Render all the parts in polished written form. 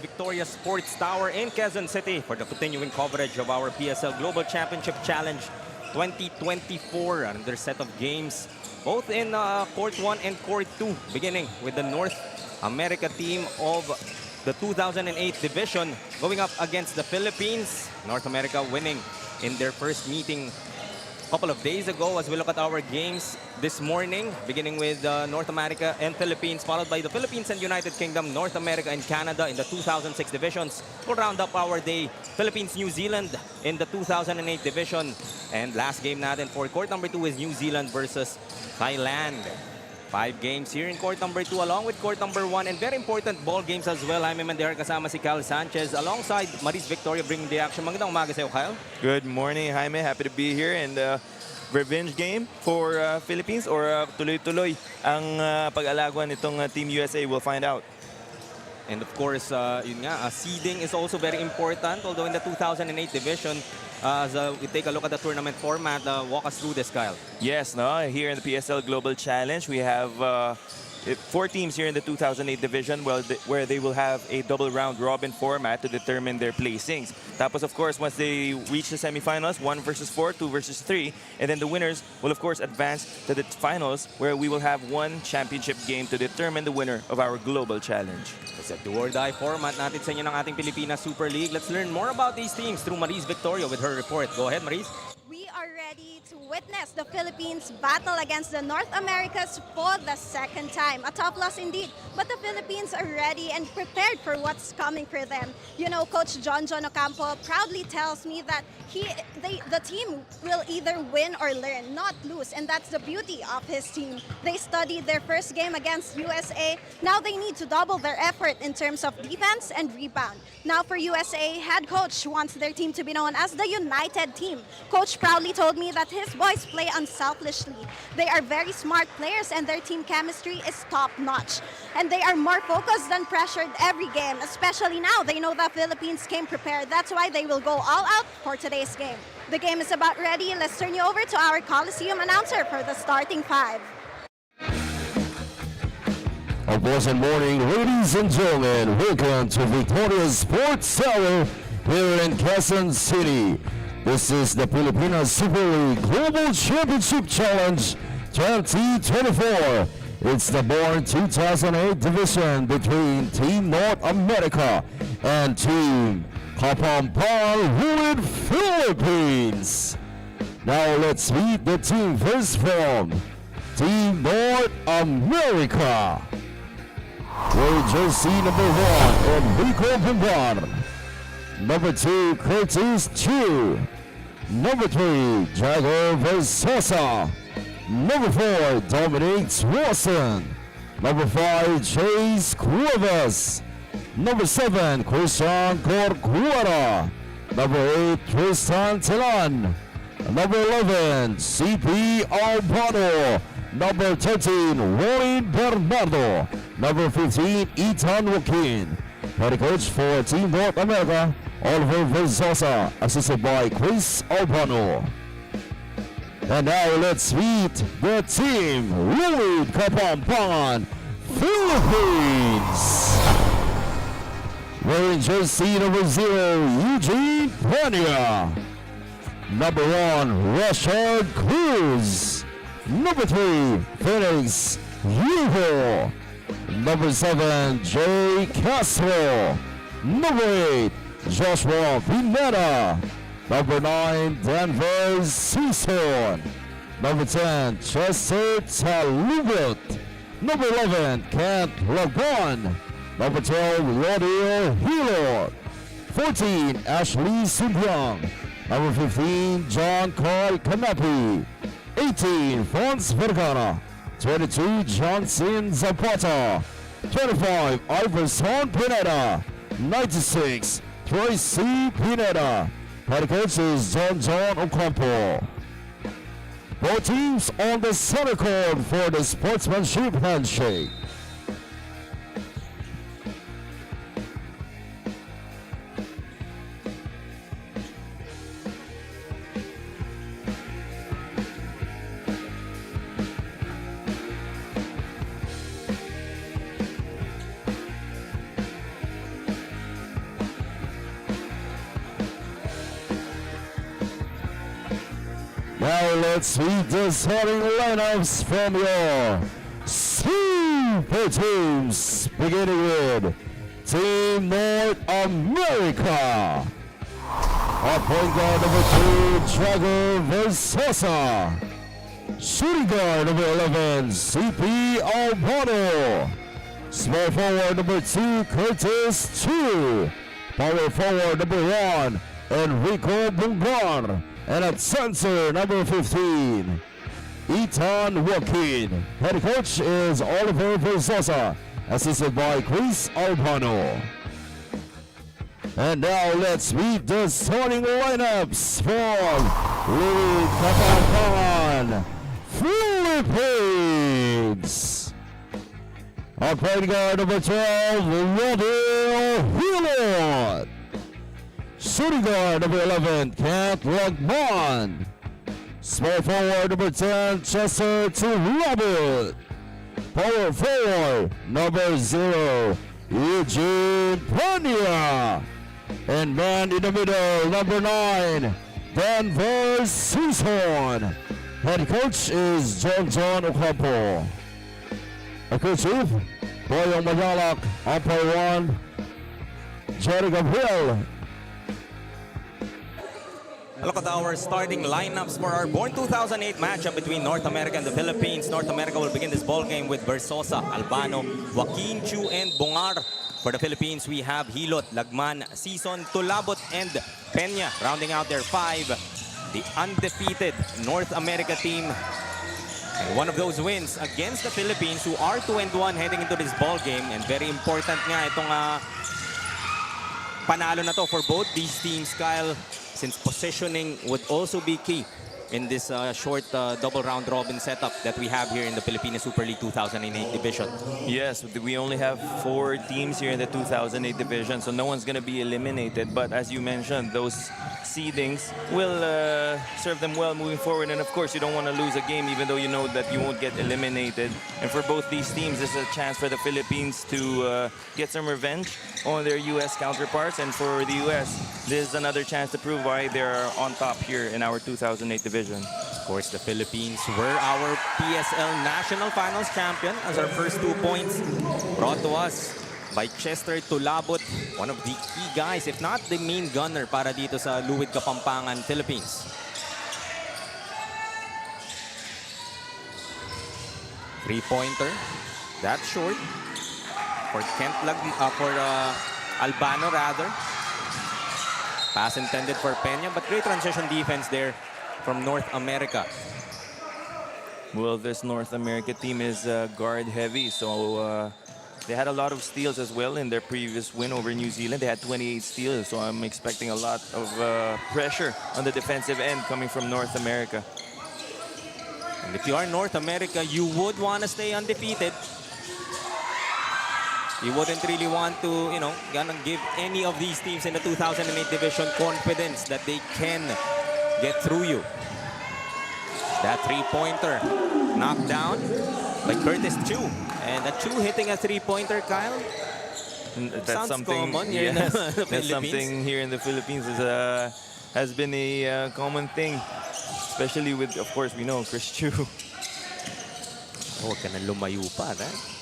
Victoria Sports Tower in Quezon City for the continuing coverage of our PSL Global Championship Challenge 2024. Another set of games, both in Court 1 and Court 2, beginning with the North America team of the 2008 division going up against the Philippines. North America winning in their first meeting a couple of days ago. As we look at our games this morning, beginning with North America and Philippines, followed by the Philippines and United Kingdom, North America and Canada in the 2006 divisions. We'll round up our day, Philippines, New Zealand in the 2008 division. And last game natin for court number 2 is New Zealand versus Thailand. 5 games here in court number 2 along with court number 1, and very important ball games as well. Jaime Mendera kasama si Kyle Sanchez alongside Maris Victoria bringing the action. Magandang umaga sa'yo, Kyle. Good morning, Jaime. Happy to be here. And revenge game for Philippines or tuloy-tuloy ang pag-alagwan nitong Team USA, we'll find out. And of course, yun nga, seeding is also very important. Although in the 2008 division, as we take a look at the tournament format, walk us through this, Kyle. Yes, no. Here in the PSL Global Challenge, we have 4 teams here in the 2008 division, where they will have a double round robin format to determine their placings. Tapos, of course, once they reach the semifinals, 1 versus 4, 2 versus 3, and then the winners will, of course, advance to the finals, where we will have 1 championship game to determine the winner of our global challenge. It's a do-or-die format natin sa inyo ng ating Pilipinas Super League. Let's learn more about these teams through Maris Victoria with her report. Go ahead, Maris. We are ready to witness the Philippines battle against the North Americas for the second time. A tough loss indeed, but the Philippines are ready and prepared for what's coming for them. You know, Coach John Ocampo proudly tells me that the team will either win or learn, not lose, and that's the beauty of his team. They studied their first game against USA. Now they need to double their effort in terms of defense and rebound. Now for USA, head coach wants their team to be known as the United Team. Coach proudly told me that his boys play unselfishly. They are very smart players and their team chemistry is top-notch. And they are more focused than pressured every game, especially now. They know the Philippines came prepared. That's why they will go all out for today's game. The game is about ready. Let's turn you over to our Coliseum announcer for the starting 5. A pleasant morning, ladies and gentlemen. Welcome to Victoria Sports Tower here in Quezon City. This is the Filipino Super League Global Championship Challenge 2024. It's the Born 2008 division between Team North America and Team Kapampangan with Philippines. Now let's meet the team first from Team North America. Wearing jersey number 1, Enrico Pumbar. Number 2, Curtis Chu. Number 3, Jago Versosa. Number 4, Dominic Tazon. Number 5, Chase Cuevas. Number 7, Christian Corcuera. Number 8, Tristan Telan. Number 11, CP Albano. Number 13, Rory Bernardo. Number 15, Ethan Joaquin. Head coach for Team North America, Oliver Versosa, assisted by Chris Albano. And now let's meet the team with Kapampangan, Philippines. Wearing jersey number 0, Eugene Pania. Number 1, Rashard Cruz. Number 3, Felix Hugo. Number 7, Jay Castro. Number 8, Joshua Pineda. Number 9, Denver Season. Number 10, Chester Talubot. Number 11, Kent Lagon. Number 12, Rodeo Hilo. 14, Ashley Subyang. Number 15, John Carl Canapi. 18, Franz Vergara. 22, Johnson Zapata. 25, Iverson Pineda. 96, Tracy Pineda. Head coach is John Ocampo. Both teams on the center court for the sportsmanship handshake. Now let's read the starting lineups from your super teams, beginning with Team North America. Our point guard number 2, Drago Versosa. Shooting guard number 11, CP Albano. Small forward number 2, Curtis Chu. Power forward number 1, Enrico Bungar. And at center number 15, Ethan Joaquin. Head coach is Oliver Versosa, assisted by Chris Albano. And now let's read the starting lineups for Louis Kapampangan, Philippines. Our point guard number 12, Rodel Hilot. Shooting guard number 11, Kent Lagman. Small forward number 10, Chester Robert. Power forward number 0, Eugene Pania. And man in the middle, number 9, Denver Susan. Head coach is John Ocampo. Our chief, Boyong Magalak. Umpire 1, Jerry Gabriel. Look at our starting lineups for our Born 2008 matchup between North America and the Philippines. North America will begin this ball game with Versosa, Albano, Joaquin Chu, and Bungar. For the Philippines, we have Hilot, Lagman, Sison, Tulabot, and Peña. Rounding out their 5, the undefeated North America team. And one of those wins against the Philippines, who are 2-1 heading into this ball game. And very important nga itong panalo na to for both these teams, Kyle, since positioning would also be key in this short double round robin setup that we have here in the Filipino Super League 2008 division. Yes, we only have 4 teams here in the 2008 division, so no one's going to be eliminated. But as you mentioned, those seedings will serve them well moving forward. And of course, you don't want to lose a game even though you know that you won't get eliminated. And for both these teams, this is a chance for the Philippines to get some revenge on their U.S. counterparts. And for the U.S., this is another chance to prove why they're on top here in our 2008 division. Of course, the Philippines were our PSL National Finals champion, as our first 2 points brought to us by Chester Tulabot, one of the key guys, if not the main gunner para dito sa Luwid Kapampangan, Philippines. Three-pointer, that's short for Albano rather. Pass intended for Peña, but great transition defense there from North America. Well, this North America team is guard heavy, so they had a lot of steals as well in their previous win over New Zealand. They had 28 steals, so I'm expecting a lot of pressure on the defensive end coming from North America. And if you are North America, you would want to stay undefeated. You wouldn't really want to, gonna give any of these teams in the 2008 division confidence that they can get through you. That three-pointer knocked down by Curtis Chu. And that Chu hitting a three-pointer, Kyle. That's something common here in the Philippines. That's something here in the Philippines has been a common thing, especially with, of course, we know Chris Chu. Oh, ka na lumayo pa, right?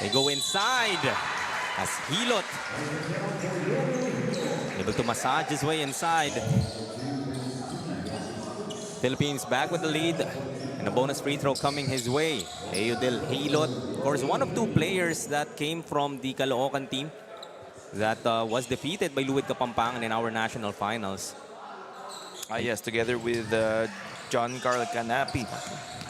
They go inside as Hilot able to massage his way inside. Philippines back with the lead, and a bonus free throw coming his way. Eudel Hilot, of course, one of 2 players that came from the Caloocan team that was defeated by Luwid Kapampangan in our national finals. Yes, together with John Carl Canapi,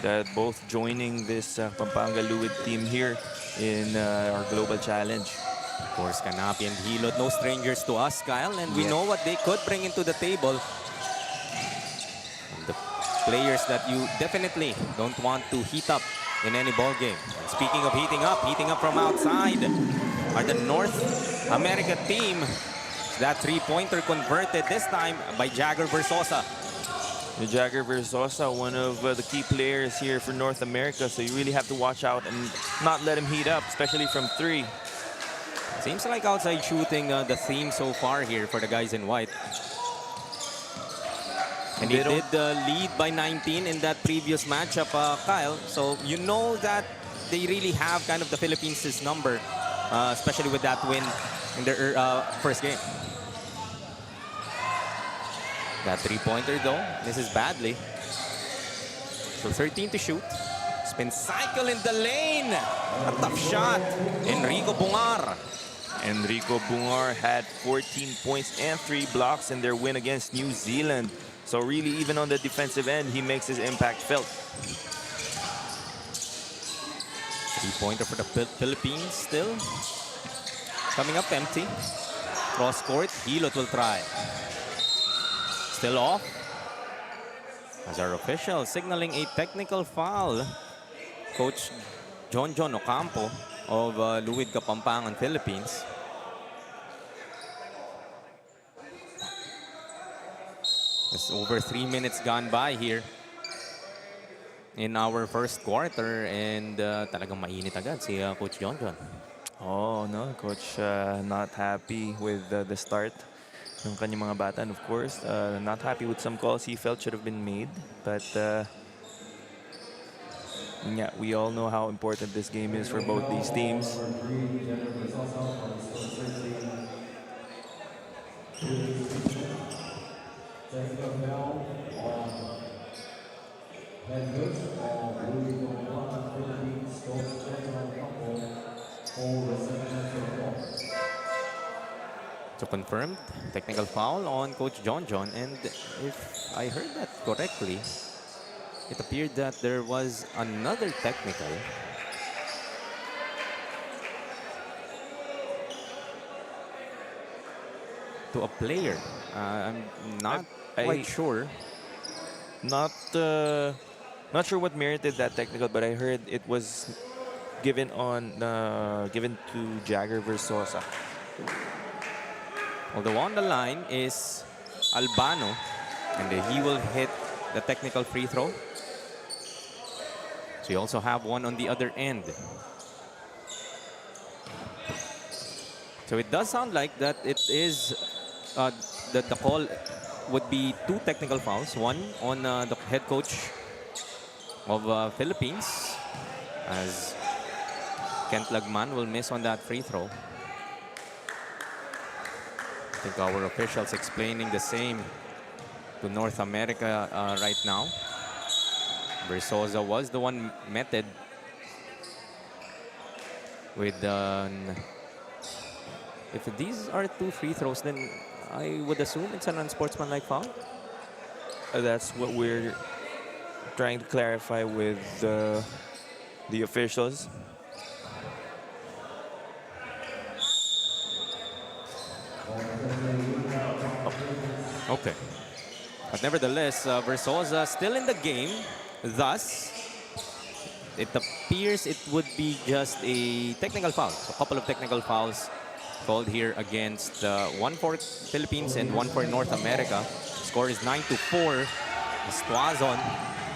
that both joining this Pampanga Luwid team here in our global challenge. Of course, Canapi and Hilot, no strangers to us, Kyle, and we know what they could bring into the table. The players that you definitely don't want to heat up in any ball game. And speaking of heating up from outside are the North America team. That three-pointer converted this time by Jagger Versosa. Jagger Versosa, one of the key players here for North America, so you really have to watch out and not let him heat up, especially from 3. Seems like outside shooting the theme so far here for the guys in white. And he did lead by 19 in that previous matchup, Kyle. So you know that they really have kind of the Philippines' number, especially with that win in their first game. That three-pointer though, misses badly. So 13 to shoot. Spin cycle in the lane. A tough shot. Enrico Bungar. Enrico Bungar had 14 points and 3 blocks in their win against New Zealand. So really, even on the defensive end, he makes his impact felt. Three-pointer for the Philippines still. Coming up empty. Cross court, Hilot will try. Still off. As our official signaling a technical foul. Coach John Ocampo of Luwid Kapampangan, Philippines. It's over 3 minutes gone by here in our first quarter, and talagang mainit agad si Coach John. Oh no, Coach not happy with the start ng kanyang mga bata, and of course not happy with some calls he felt should have been made, but yeah, we all know how important this game is for both these teams. So confirmed, technical foul on Coach John, and if I heard that correctly, it appeared that there was another technical. To a player. I'm not quite sure. Not sure what merited that technical, but I heard it was given to Jagger Versosa. Although on the line is Albano, and he will hit the technical free throw. So you also have one on the other end. So it does sound like that it is that the call would be 2 technical fouls, one on the head coach of Philippines, as Kent Lagman will miss on that free throw. I think our officials explaining the same to North America right now. Versosa was the one meted with if these are 2 free throws, then I would assume it's an unsportsmanlike foul. That's what we're trying to clarify with the officials. Okay. But nevertheless, Versosa still in the game. Thus, it appears it would be just a technical foul. So a couple of technical fouls called here against one for Philippines and one for North America. Score is 9-4. Tazon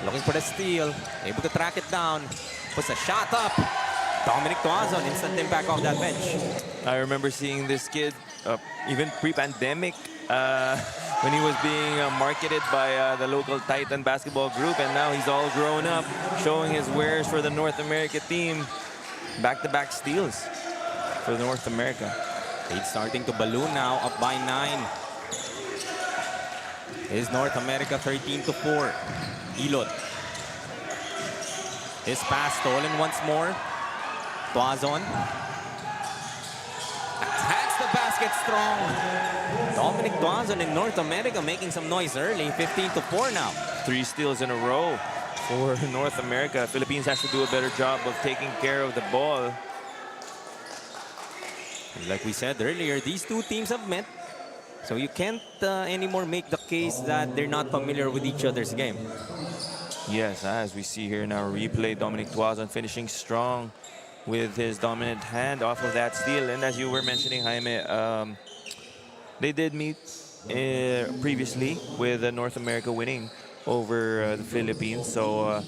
looking for the steal, able to track it down, puts a shot up. Dominic Tazon, instant impact off that bench. I remember seeing this kid even pre-pandemic when he was being marketed by the local Titan basketball group, and now he's all grown up, showing his wares for the North America team. Back-to-back steals for North America. Lead starting to balloon now, up by 9. Is North America 13-4. Hilot. His pass stolen once more. Tazon attacks the basket strong. Dominic Tazon in North America making some noise early. 15-4 now. 3 steals in a row for North America. Philippines has to do a better job of taking care of the ball. Like we said earlier, these two teams have met. So you can't anymore make the case that they're not familiar with each other's game. Yes, as we see here in our replay, Dominic Tazon finishing strong with his dominant hand off of that steal. And as you were mentioning, Jaime, they did meet previously with North America winning over the Philippines. So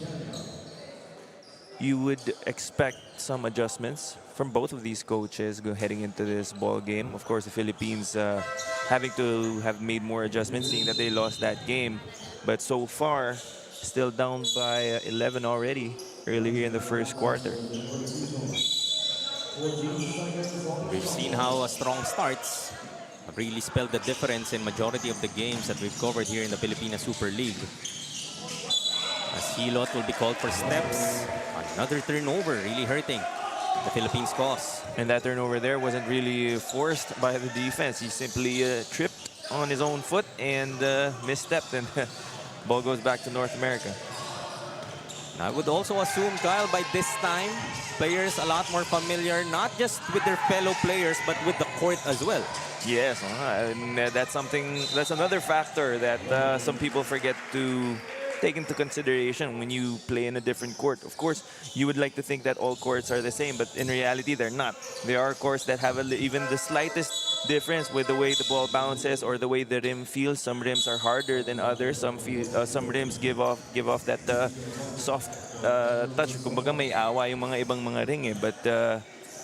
you would expect some adjustments from both of these coaches heading into this ball game. Of course, the Philippines having to have made more adjustments, seeing that they lost that game. But so far, still down by 11 already, early here in the first quarter. We've seen how strong starts have really spelled the difference in majority of the games that we've covered here in the Filipina Super League. As Hilot will be called for steps. Another turnover really hurting the Philippines' cause. And that turnover there wasn't really forced by the defense. He simply tripped on his own foot and misstepped, and ball goes back to North America. I would also assume, Kyle, by this time, players a lot more familiar, not just with their fellow players, but with the court as well. Yes, and that's another factor that some people forget to take into consideration when you play in a different court. Of course, you would like to think that all courts are the same, but in reality, they're not. There are courts that have even the slightest difference with the way the ball bounces or the way the rim feels. Some rims are harder than others. Some rims give off that soft touch. Kumbaga may awa yung mga ibang mga ring eh. But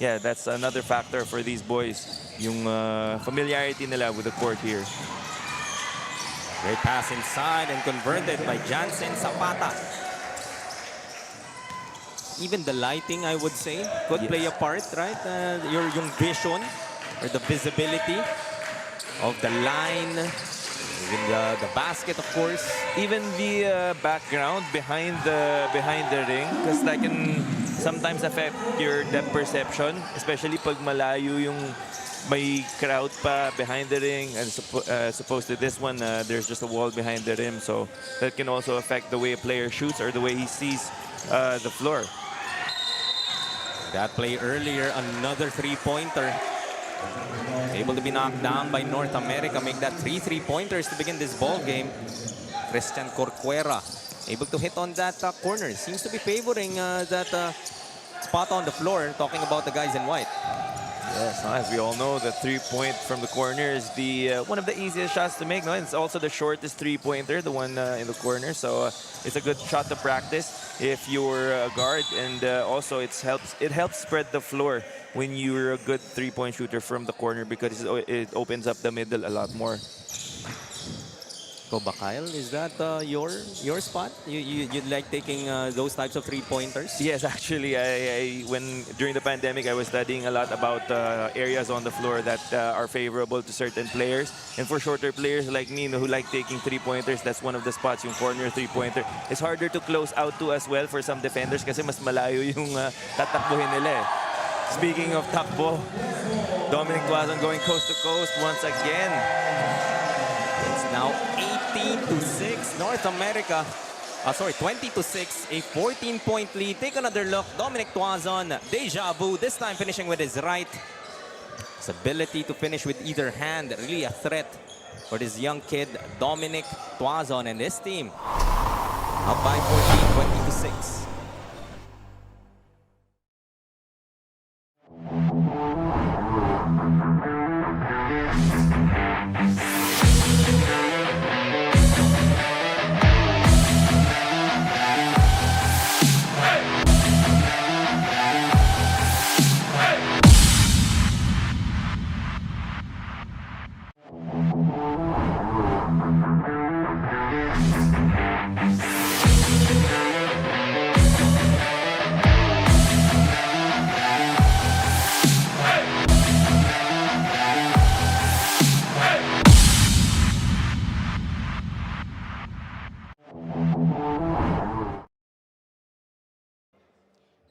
yeah, that's another factor for these boys. Yung familiarity nila with the court here. Great pass inside and converted by Jansen Zapata. Even the lighting, I would say, could play a part, right? Yung vision or the visibility of the line, even the basket, of course. Even the background behind the ring, because that can sometimes affect your depth perception, especially pag malayo yung may crowd pa behind the ring, and supposed to this one, there's just a wall behind the rim, so that can also affect the way a player shoots or the way he sees the floor. That play earlier, another three-pointer. Able to be knocked down by North America, make that 3 3-pointers to begin this ball game. Christian Corcuera able to hit on that corner. Seems to be favoring that spot on the floor, talking about the guys in white. Yes, as we all know, the three-point from the corner is the one of the easiest shots to make. No, it's also the shortest three-pointer, the one in the corner. So it's a good shot to practice if you're a guard, and also it helps spread the floor when you're a good three-point shooter from the corner, because it opens up the middle a lot more. Go ba, Kyle? Is that your spot? You like taking those types of three-pointers? Yes, actually, during the pandemic, I was studying a lot about areas on the floor that are favorable to certain players. And for shorter players like me, who like taking three-pointers, that's one of the spots, yung corner three-pointer. It's harder to close out to as well for some defenders kasi mas malayo yung tatakbuhin nila eh. Speaking of takbo, Dominic Tazon going coast to coast once again. It's now 18-6, North America. 20-6, a 14-point lead. Take another look. Dominic Tazon, deja vu, this time finishing with his right. His ability to finish with either hand, really a threat for this young kid, Dominic Tazon, and his team. Up by 14, 20-6.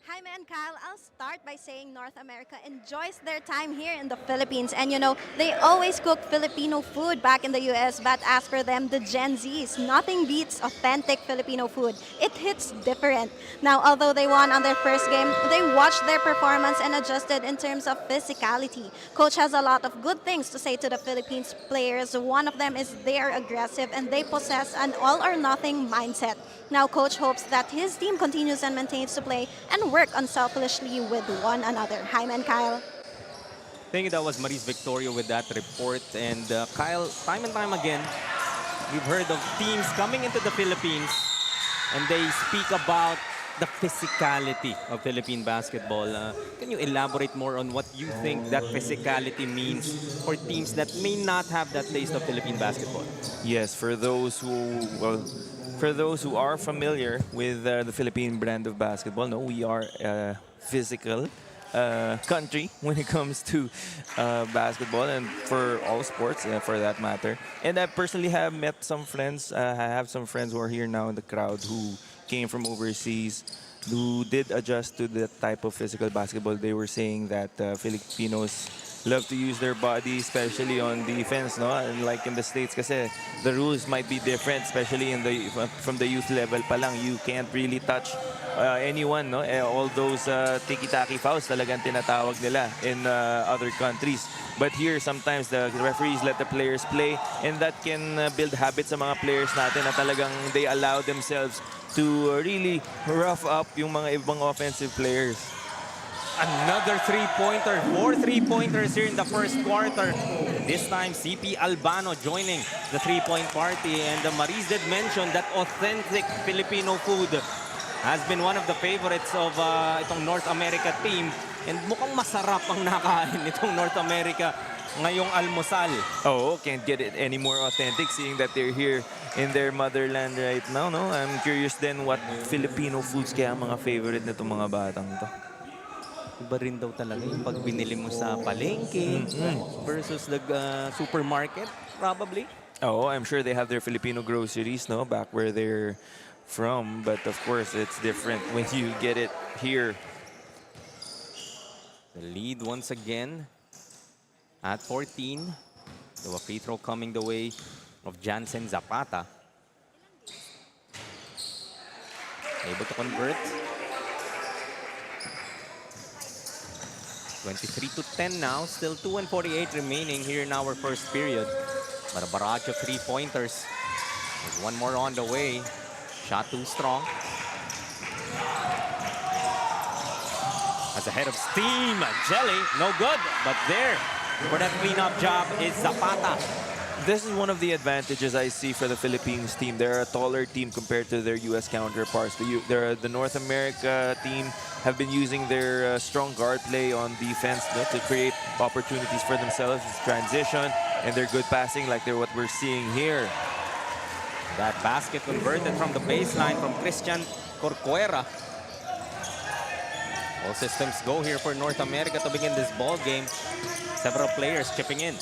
Jaime and Kyle, I'll start by saying North America enjoys their time here in the Philippines. And you know, they always cook Filipino food back in the US, but as for them, the Gen Zs, nothing beats authentic Filipino food. It hits different. Now, although they won on their first game, they watched their performance and adjusted in terms of physicality. Coach has a lot of good things to say to the Philippines players. One of them is they are aggressive and they possess an all-or-nothing mindset. Now, Coach hopes that his team continues and maintains to play and work unselfishly with one another. Jaime and Kyle. I think that was Maris Victorio with that report. And Kyle, time and time again, we've heard of teams coming into the Philippines and they speak about the physicality of Philippine basketball. Can you elaborate more on what you think that physicality means for teams that may not have that taste of Philippine basketball? Yes, for those who, well, for those who are familiar with the Philippine brand of basketball, no, we are a physical country when it comes to basketball and for all sports, for that matter. And I personally have met some friends. I have some friends who are here now in the crowd who came from overseas, who did adjust to the type of physical basketball. They were saying that Filipinos love to use their body, especially on defense, no? And like in the States, kasi the rules might be different, especially in the from the youth level pa lang. You can't really touch anyone, no? All those tiki-taki fouls talagang tinatawag nila in other countries. But here, sometimes the referees let the players play, and that can build habits sa mga players natin na talagang they allow themselves to really rough up yung mga ibang offensive players. Another three-pointer. 4 three-pointers here in the first quarter. This time, CP Albano joining the three-point party. And Maris did mention that authentic Filipino food has been one of the favorites of itong North America team. And mukhang masarap ang nakain itong North America ngayong almusal. Oh, can't get it any more authentic seeing that they're here in their motherland right now, no? I'm curious then what Filipino foods kaya ang mga favorite nitong mga batang to. Iba rin daw talaga yung pag binili mo sa palengke versus the supermarket, probably. Oh, I'm sure they have their Filipino groceries, no? Back where they're from. But of course, it's different when you get it here. The lead once again at 14. So a free throw coming the way of Jansen Zapata. Able to convert. 23-10 now. Still 2:48 remaining here in our first period. But a barrage of three-pointers. There's one more on the way. Shot too strong. As a head of steam, Jelly, no good. But there, for that cleanup job is Zapata. This is one of the advantages I see for the Philippines team. They're a taller team compared to their U.S. counterparts. The North America team have been using their strong guard play on defense, no, to create opportunities for themselves, transition, and their good passing like they're what we're seeing here. That basket converted from the baseline from Christian Corcuera. All systems go here for North America to begin this ball game. Several players chipping in.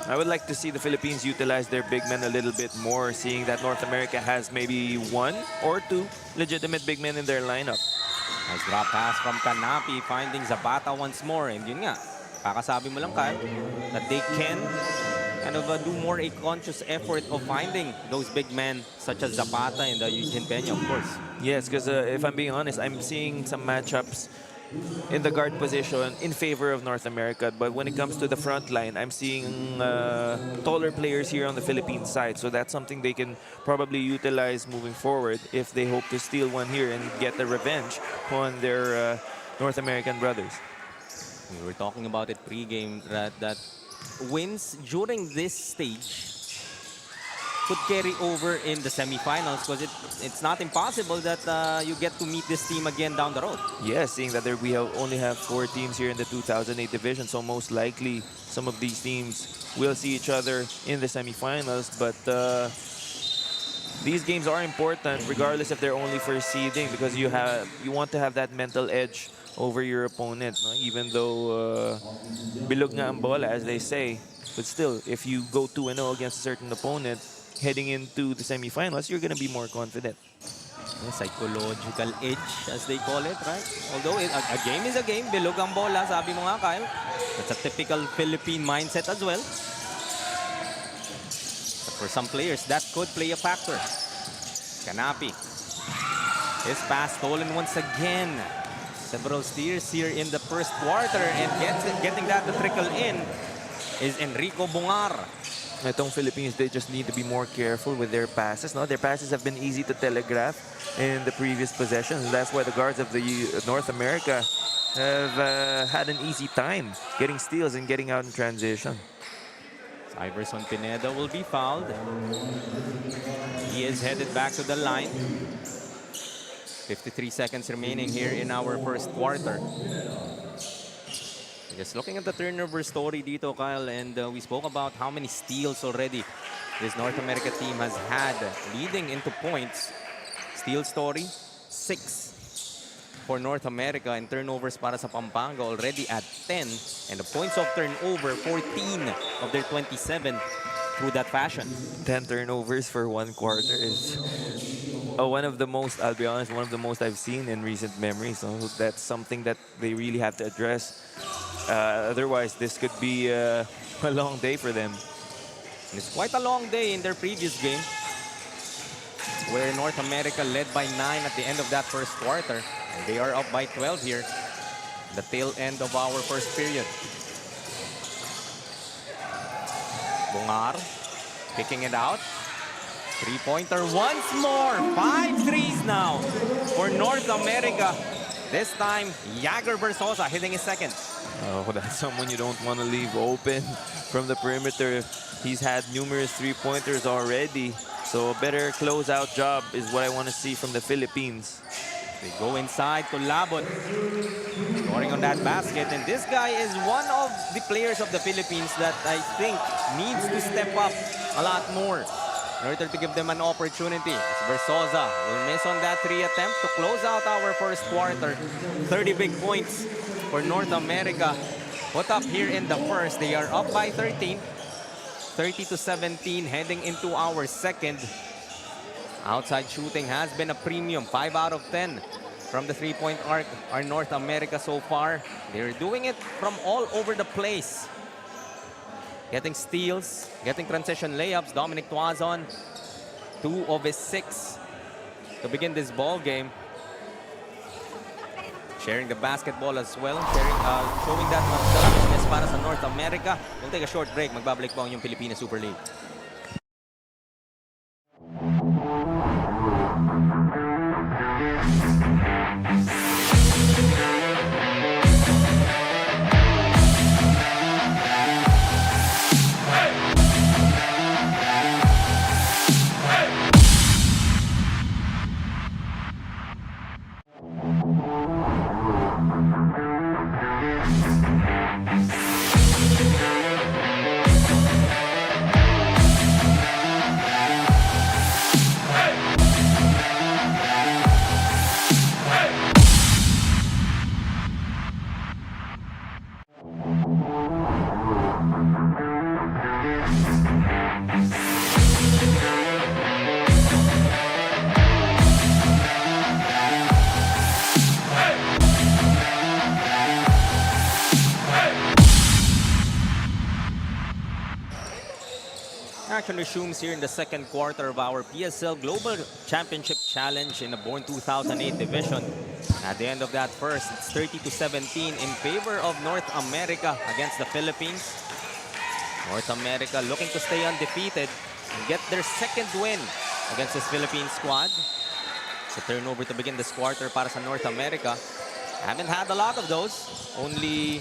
I would like to see the Philippines utilize their big men a little bit more, seeing that North America has maybe 1 or 2 legitimate big men in their lineup. Nice drop pass from Canapi, finding Zapata once more. And yun nga, kakasabi mo lang, Kyle, that they can kind of do more a conscious effort of finding those big men such as Zapata and Eugene Peña, of course. Yes, because if I'm being honest, I'm seeing some matchups in the guard position in favor of North America. But when it comes to the front line, I'm seeing taller players here on the Philippine side. So that's something they can probably utilize moving forward if they hope to steal one here and get the revenge on their North American brothers. We were talking about it pre-game that wins during this stage could carry over in the semifinals because it's not impossible that you get to meet this team again down the road. Yes, seeing that we only have 4 teams here in the 2008 division, so most likely some of these teams will see each other in the semifinals. But these games are important regardless if they're only for seeding, because you want to have that mental edge over your opponent, no? Even though bilog nga ang bola, as they say. But still, if you go 2-0 against a certain opponent, heading into the semifinals, you're going to be more confident. Psychological edge, as they call it, right? Although a game is a game, bilog ang bola, sabi mo nga, Kyle. That's a typical Philippine mindset as well. But for some players, that could play a factor. Canapi. His pass stolen once again. Several steers here in the first quarter, and getting that to trickle in is Enrico Bungar. Itong Philippines, they just need to be more careful with their passes. No, their passes have been easy to telegraph in the previous possessions. And that's why the guards of the North America have had an easy time getting steals and getting out in transition. Iverson Pineda will be fouled. He is headed back to the line. 53 seconds remaining here in our first quarter. Just looking at the turnover story dito, Kyle, and we spoke about how many steals already this North America team has had leading into points. Steal story, 6 for North America, and turnovers para sa Pampanga already at 10. And the points of turnover, 14 of their 27 through that fashion. 10 turnovers for one quarter is one of the most, I'll be honest, one of the most I've seen in recent memory. So that's something that they really have to address. Otherwise, this could be a long day for them. And it's quite a long day in their previous game, where North America led by 9 at the end of that first quarter. And they are up by 12 here, the tail end of our first period. Bungar picking it out. Three-pointer once more. 5 threes now for North America. This time, Jagger Versosa hitting his second. Oh, that's someone you don't want to leave open from the perimeter. He's had numerous three-pointers already. So a better closeout job is what I want to see from the Philippines. They go inside to Labot, scoring on that basket. And this guy is one of the players of the Philippines that I think needs to step up a lot more in order to give them an opportunity. Versosa will miss on that 3 attempt to close out our first quarter. 30 big points for North America put up here in the first. They are up by 13, 30-17 heading into our second. Outside shooting has been a premium. 5 out of 10 from the three-point arc are North America so far. They're doing it from all over the place. Getting steals, getting transition layups. Dominic Tazon, 2 of his 6 to begin this ball game. Sharing the basketball as well. Showing that sluggishness para sa North America. We'll take a short break. Magbabalik po ang yung Pilipinas Super League. Action resumes here in the second quarter of our PSL Global Championship Challenge in the Born 2008 division. At the end of that first, it's 30-17 in favor of North America against the Philippines. North America looking to stay undefeated and get their second win against this Philippine squad. It's a turnover to begin this quarter para sa North America. Haven't had a lot of those. Only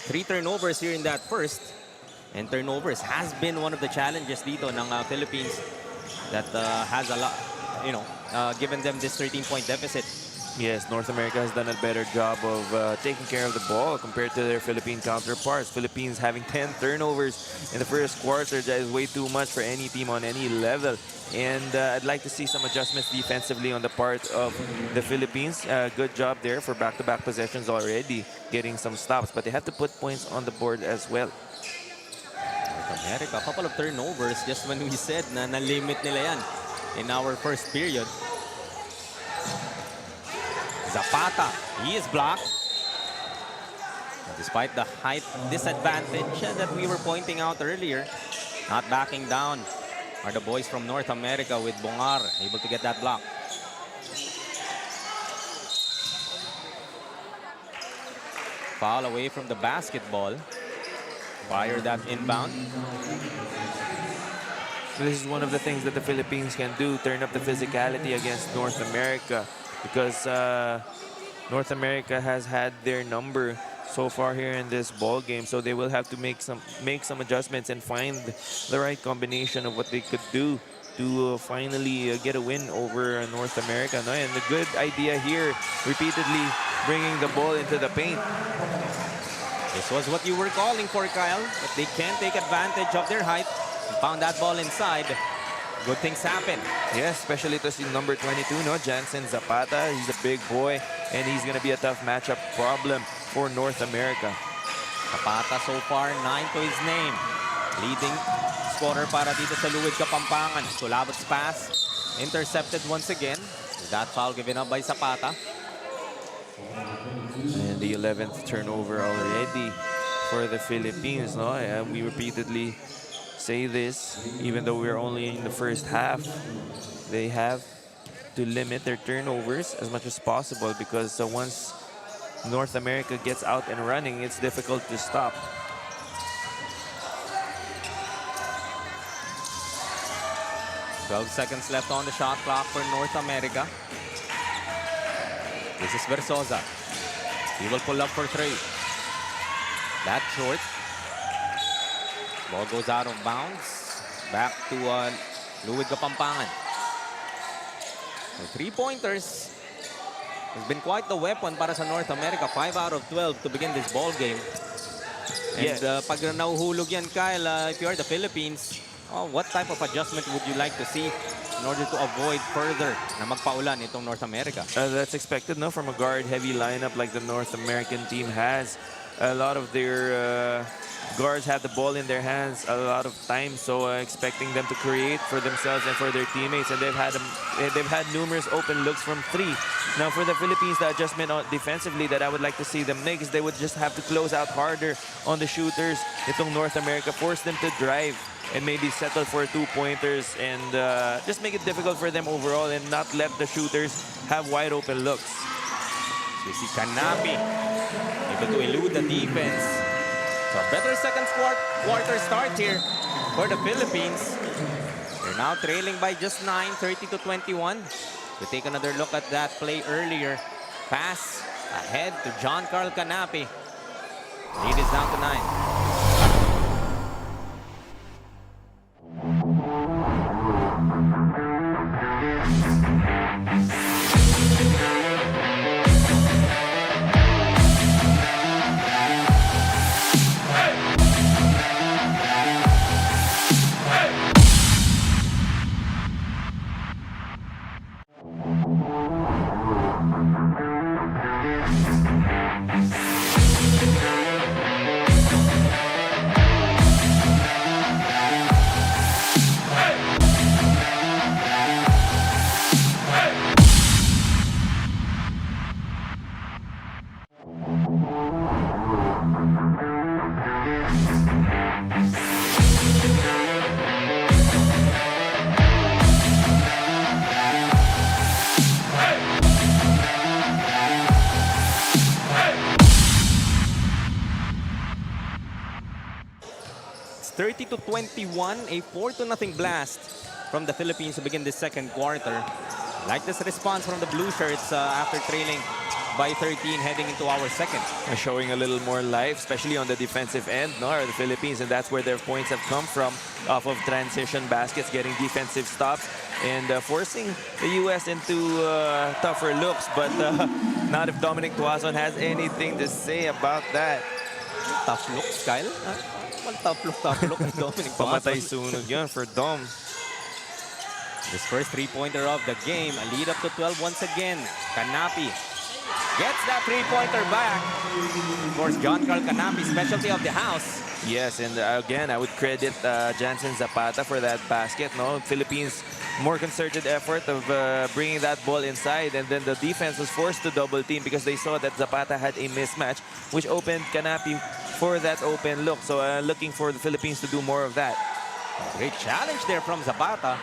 3 turnovers here in that first. And turnovers has been one of the challenges dito ng Philippines that has a lot, given them this 13-point deficit. Yes, North America has done a better job of taking care of the ball compared to their Philippine counterparts. Philippines having 10 turnovers in the first quarter. That is way too much for any team on any level. And I'd like to see some adjustments defensively on the part of the Philippines. Good job there for back-to-back possessions already, getting some stops. But they have to put points on the board as well. America, a couple of turnovers just when we said na na-limit nila yan in our first period. Zapata, he is blocked. Despite the height disadvantage that we were pointing out earlier, not backing down are the boys from North America with Bungar able to get that block. Foul away from the basketball. Fire that inbound. This is one of the things that the Philippines can do, turn up the physicality against North America, because North America has had their number so far here in this ball game, so they will have to make some adjustments and find the right combination of what they could do to finally get a win over North America. No? And the good idea here, repeatedly bringing the ball into the paint. This was what you were calling for, Kyle, but they can't take advantage of their height. Found that ball inside. Good things happen. Yeah, especially to see number 22, no, Jansen Zapata. He's a big boy, and he's going to be a tough matchup problem for North America. Zapata so far, 9 to his name. Leading scorer para dito sa Luwid Kapampangan. Sulabot's pass, intercepted once again. That foul given up by Zapata. And the 11th turnover already for the Philippines, no? And we repeatedly say this, even though we're only in the first half, they have to limit their turnovers as much as possible, because once North America gets out and running, it's difficult to stop. "12 seconds left on the shot clock for North America. This is Versosa. He will pull up for 3. That's short. Ball goes out of bounds. Back to Luwid Kapampangan. The 3-pointers has been quite the weapon para sa North America. 5 out of 12 to begin this ball game. And pag nauhulog yan, Kyle, if you are the Philippines, what type of adjustment would you like to see in order to avoid further na magpaulan itong North America? That's expected, no, from a guard-heavy lineup like the North American team has. A lot of their guards have the ball in their hands a lot of times, so expecting them to create for themselves and for their teammates, and they've had numerous open looks from 3. Now for the Philippines, the adjustment defensively that I would like to see them make is they would just have to close out harder on the shooters. Itong North America, force them to drive and maybe settle for 2-pointers, and just make it difficult for them overall and not let the shooters have wide open looks. We see Canapi able to elude the defense. So better second quarter start here for the Philippines. They're now trailing by just 9, 30-21. We take another look at that play earlier. Pass ahead to John Carl Canapi. Lead is down to 9. It's 30-21, a 4-0 blast from the Philippines to begin this second quarter. Like this response from the Blue Shirts after trailing by 13 heading into our second. Showing a little more life, especially on the defensive end, no, or the Philippines, and that's where their points have come from, off of transition baskets, getting defensive stops, and forcing the U.S. into tougher looks. But not if Dominic Tazon has anything to say about that. Tough looks, Kyle. Tough look kay Dominic Pamatay Tazon. sunog yun for Dom. This first 3-pointer of the game, a lead up to 12 once again. Canapi gets that 3-pointer back. Of course, John Carl Canapi, specialty of the house. Yes, and again, I would credit Jansen Zapata for that basket. No, Philippines, more concerted effort of bringing that ball inside, and then the defense was forced to double team because they saw that Zapata had a mismatch, which opened Canapi for that open look. So looking for the Philippines to do more of that. Great challenge there from Zapata.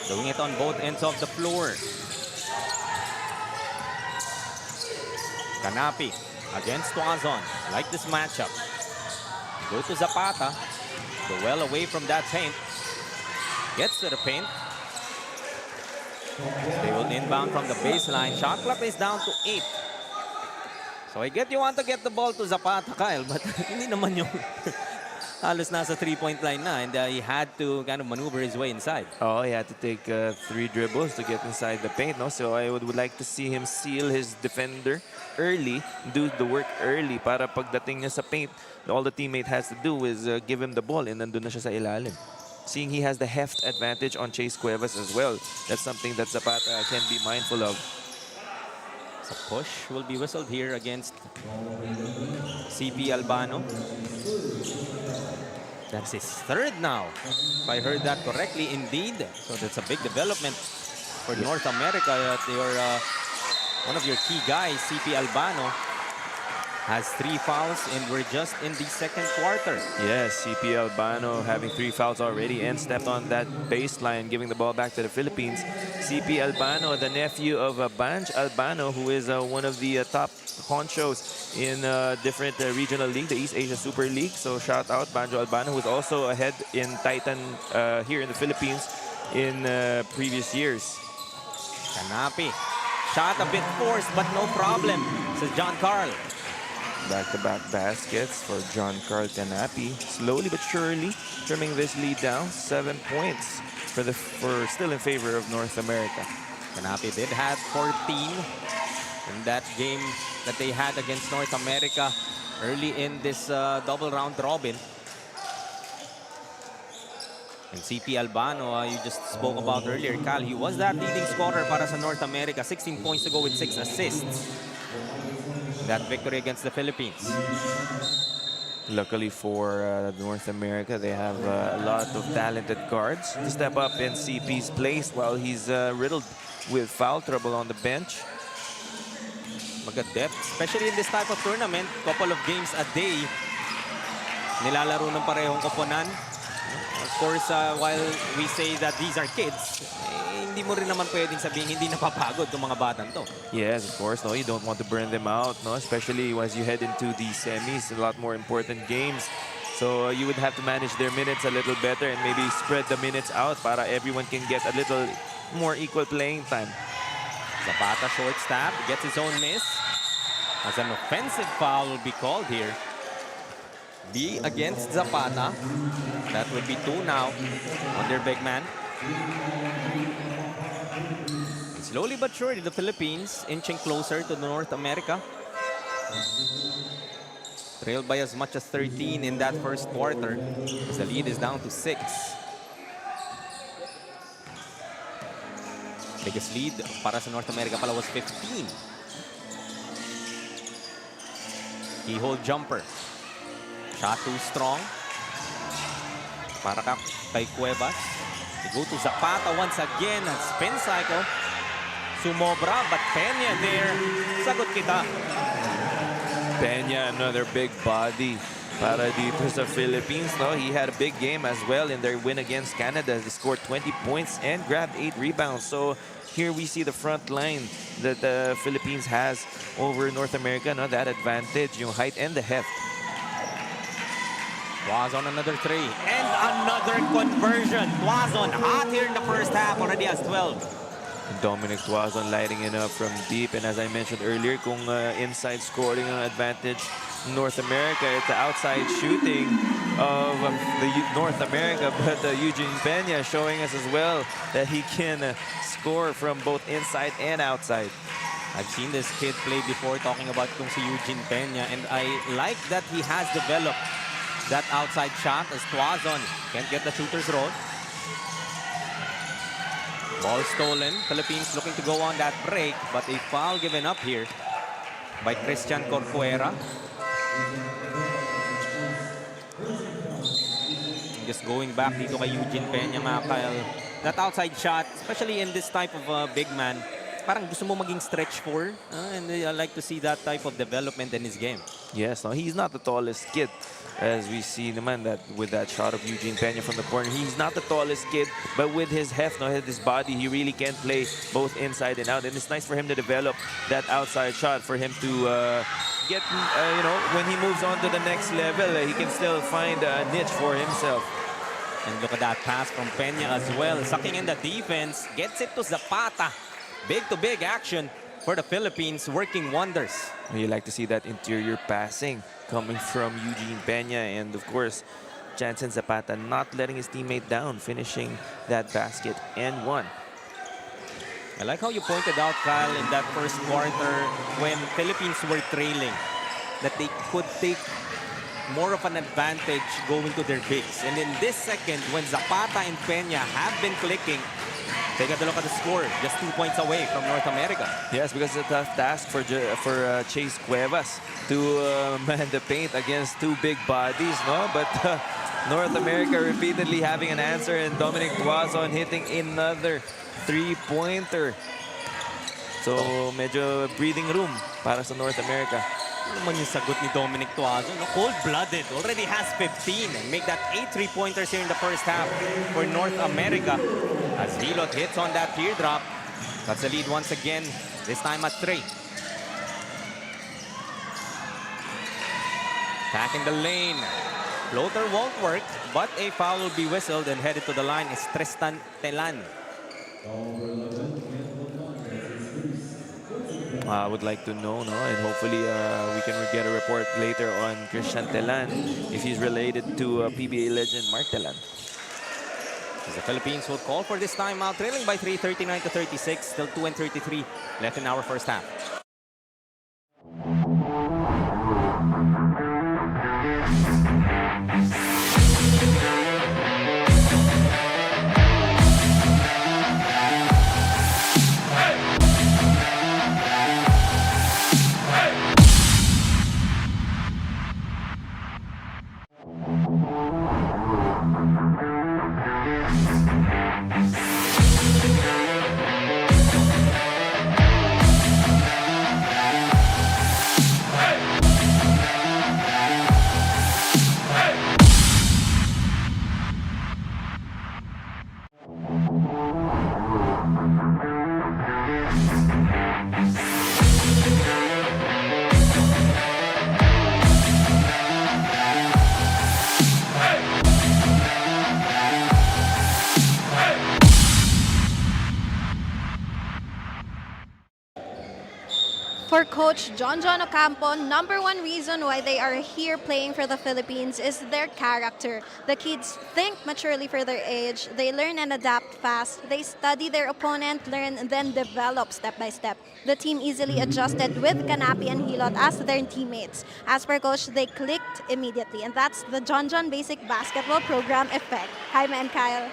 Doing it on both ends of the floor. Canapi against Tazon. Like this matchup. Go to Zapata. Go well away from that paint. Gets to the paint. They will inbound from the baseline. Shot clock is down to 8. So I get you want to get the ball to Zapata, Kyle, but hindi naman yung halos nasa 3-point line na, and he had to kind of maneuver his way inside. Oh, he had to take 3 dribbles to get inside the paint, no? So I would like to see him seal his defender early, do the work early para pagdating niya sa paint, all the teammate has to do is give him the ball and nandun na siya sa ilalim. Seeing he has the heft advantage on Chase Cuevas as well, that's something that Zapata can be mindful of. So push will be whistled here against CP Albano. That's his third now, if I heard that correctly, indeed. So that's a big development for North America. That one of your key guys, CP Albano, has 3 fouls, and we're just in the second quarter. Yes, CP Albano having 3 fouls already and stepped on that baseline, giving the ball back to the Philippines. CP Albano, the nephew of Banj Albano, who is one of the top honchos in different regional league, the East Asia Super League. So shout out Banjo Albano, who is also ahead in Titan here in the Philippines in previous years. Canapi, shot a bit forced, but no problem, says John Carl. Back-to-back baskets for John Carl Canapi. Slowly but surely trimming this lead down. 7 points for still in favor of North America. Canapi did have 14 in that game that they had against North America early in this double round robin. And CP Albano, you just spoke about earlier, Cal, he was that leading scorer para sa North America. 16 points to go with 6 assists. That victory against the Philippines. Luckily for North America, they have a lot of talented guards to step up in CP's place while he's riddled with foul trouble on the bench. Mag-depth, especially in this type of tournament, couple of games a day, nilalaro ng parehong koponan. Of course, while we say that these are kids, hindi mo rin naman pwedeng sabihin hindi napapagod itong mga batang to. Yes, of course. No, you don't want to burn them out, no? Especially as you head into the semis, a lot more important games. So you would have to manage their minutes a little better and maybe spread the minutes out para everyone can get a little more equal playing time. Zapata short stab, gets his own miss. As an offensive foul will be called here. B against Zapata. That would be 2 now on their big man. Slowly but surely, the Philippines inching closer to North America. Trailed by as much as 13 in that first quarter, as the lead is down to 6. Biggest lead para sa North America pala was 15. Keyhole jumper. Shot too strong. Para kay Cuevas. They go to Zapata once again. A spin cycle. Sumobra, but Peña there. Sagot kita. Peña, another big body para dito sa Philippines. No? He had a big game as well in their win against Canada. They scored 20 points and grabbed 8 rebounds. So here we see the front line that the Philippines has over North America. No? That advantage, yung height and the heft. Tazon another 3. And another conversion. Tazon hot here in the first half. Already has 12. Dominic Tazon lighting it up from deep. And as I mentioned earlier, kung inside scoring ang advantage North America, it's the outside shooting of the North America. But Eugene Peña showing us as well that he can score from both inside and outside. I've seen this kid play before, talking about kung si Eugene Peña. And I like that he has developed that outside shot as Tazon can't get the shooter's roll. Ball stolen. Philippines looking to go on that break, but a foul given up here by Christian Corcuera. Just going back dito kay Eugene Peña, Kyle. That outside shot, especially in this type of big man, parang gusto mo maging stretch for, and I like to see that type of development in his game. Yes, no, he's not the tallest kid, as we see naman that with that shot of Eugene Peña from the corner. He's not the tallest kid, but with his heft, no, his body, he really can play both inside and out. And it's nice for him to develop that outside shot, for him to get, you know, when he moves on to the next level, he can still find a niche for himself. And look at that pass from Peña as well. Sucking in the defense, gets it to Zapata. Big-to-big action for the Philippines, working wonders. You like to see that interior passing coming from Eugene Peña, and of course, Jansen Zapata not letting his teammate down, finishing that basket and one. I like how you pointed out, Kyle, in that first quarter when Philippines were trailing, that they could take more of an advantage going to their bigs. And in this second, when Zapata and Peña have been clicking, take a look at the score, just 2 points away from North America. Yes, because it's a tough task for Chase Cuevas to man the paint against two big bodies, no? But North America repeatedly having an answer, and Dominic Tazon hitting another three-pointer. So, medyo breathing room para sa North America. Ano naman yung sagot ni Dominic Tazon? No? Cold-blooded, already has 15 and make that 8 3-pointers here in the first half for North America. As Hilot hits on that teardrop, cuts the lead once again, this time at 3. Back in the lane. Floater won't work, but a foul will be whistled, and headed to the line is Tristan Telan. I would like to know, no? And hopefully we can get a report later on Christian Telan, if he's related to PBA legend Mark Telan. As the Philippines will call for this timeout, trailing by 3, 39-36, still 2:33 left in our first half. For Coach John Ocampo, number one reason why they are here playing for the Philippines is their character. The kids think maturely for their age, they learn and adapt fast, they study their opponent, learn, and then develop step by step. The team easily adjusted with Canapi and Hilot as their teammates. As per Coach, they clicked immediately, and that's the John Basic Basketball Program effect. Jaime and Kyle.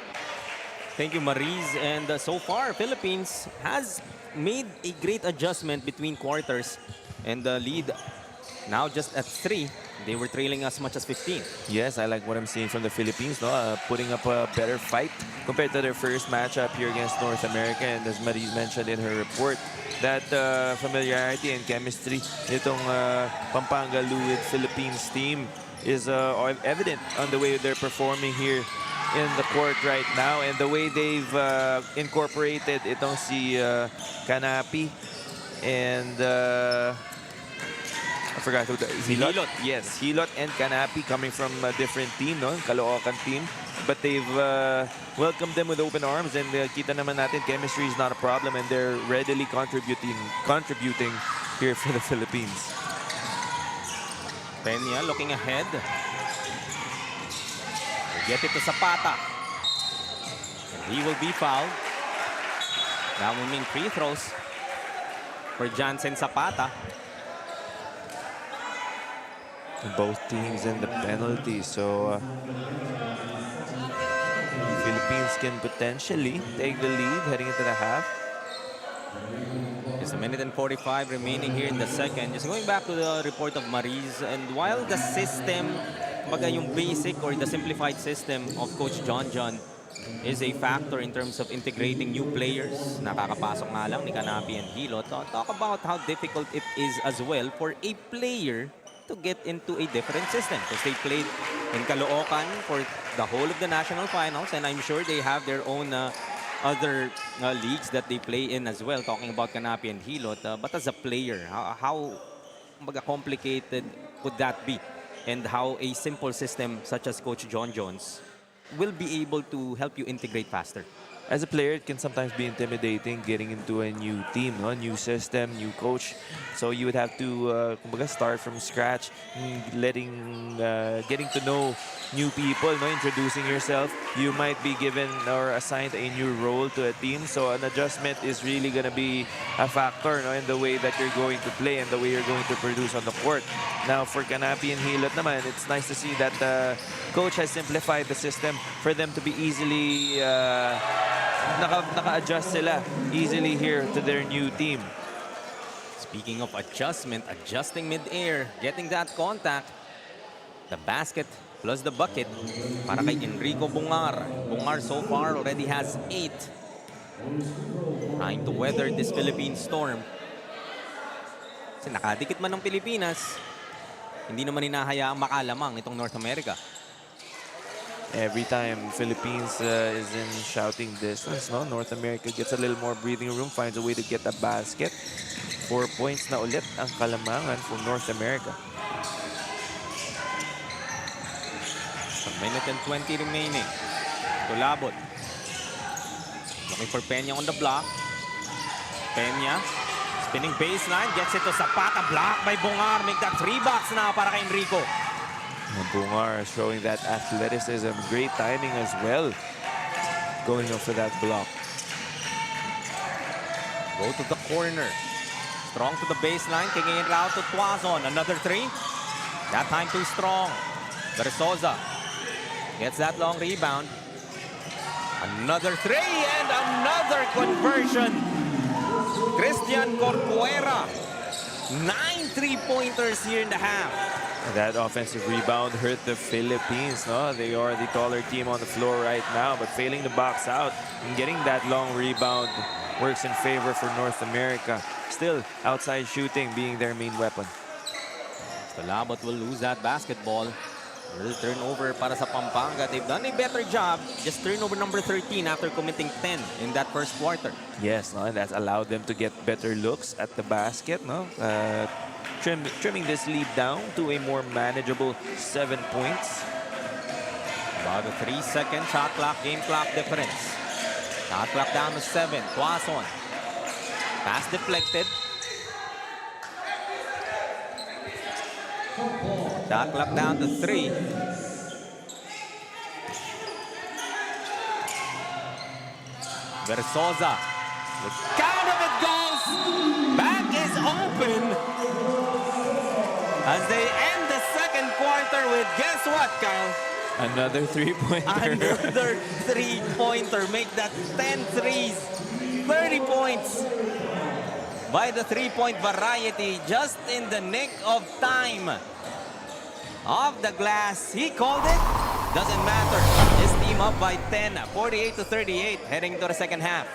Thank you, Maris. And so far, Philippines has made a great adjustment between quarters, and the lead now just at 3. They were trailing as much as 15. Yes, I like what I'm seeing from the Philippines, no? Putting up a better fight compared to their first matchup here against North America. And as Maris mentioned in her report, that familiarity and chemistry itong Pampanga Luid Philippines team is evident on the way they're performing here in the court right now, and the way they've incorporated itong si Canapi and I forgot who Hilot. Yes, Hilot and Canapi coming from a different team, no? Caloocan team. But they've welcomed them with open arms, and kita naman natin chemistry is not a problem, and they're readily contributing here for the Philippines. Peña looking ahead. Get it to Zapata. And he will be fouled. Now we mean free throws for Jansen Zapata. Both teams in the penalty, so Philippines can potentially take the lead heading into the half. Just a minute and 45 remaining here in the second. Just going back to the report of Maris, and while the system, baga yung basic or the simplified system of Coach John is a factor in terms of integrating new players, nakakapasok nga lang ni Canapi and Hilot. Talk about how difficult it is as well for a player to get into a different system, because they played in Caloocan for the whole of the national finals, and I'm sure they have their own other leagues that they play in as well, talking about Canapi and Hilot. But as a player, how complicated could that be? And how a simple system such as Coach John Jones will be able to help you integrate faster? as a player, it can sometimes be intimidating getting into a new team, no? New system, new coach. So you would have to kumbaga, start from scratch, getting to know new people, no? Introducing yourself. You might be given or assigned a new role to a team. So an adjustment is really going to be a factor, no? In the way that you're going to play and the way you're going to produce on the court. Now for Kanapi and Hilot naman, it's nice to see that the coach has simplified the system for them to be easily naka-adjust sila easily here to their new team. Speaking of adjustment, adjusting mid-air, getting that contact. The basket plus the bucket para kay Enrico Bungar. Bungar so far already has 8. Trying to weather this Philippine storm. Kasi nakadikit man ng Pilipinas, hindi naman hinahayaang makalamang itong North America. Every time Philippines is in shouting distance, no? North America gets a little more breathing room, finds a way to get a basket. 4 points na ulit ang kalamangan for North America. A minute and 20 remaining. Tulabot. Looking for Peña on the block. Peña. Spinning baseline. Gets it to Zapata. Block by Bungar. Make that 3-box now para kay Enrico. Bungar showing that athleticism. Great timing as well. Going up for that block. Go to the corner. Strong to the baseline. Kicking it out to Tazon. Another 3. That time too strong. Versosa gets that long rebound. Another 3 and another conversion. Christian Corcuera. 9 3-pointers here in the half. That offensive rebound hurt the Philippines. No, they are the taller team on the floor right now, but failing to box out and getting that long rebound works in favor for North America. Still, outside shooting being their main weapon. Tulabot will lose that basketball. Little turnover para sa Pampanga. They've done a better job. Just turnover number 13 after committing 10 in that first quarter. Yes, no, and that's allowed them to get better looks at the basket. No, trimming this lead down to a more manageable 7 points. About a 3-second shot clock, game clock difference. Shot clock down to 7. Tazon. Pass deflected. Shot clock down to 3. Versosa. The count of it goes. Back is open. As they end the second quarter with, guess what, Kyle? Another 3-pointer. Another 3-pointer. Make that 10 threes. 30 points by the 3-point variety just in the nick of time. Off the glass, he called it. Doesn't matter. His team up by 10, 48-38, heading to the second half.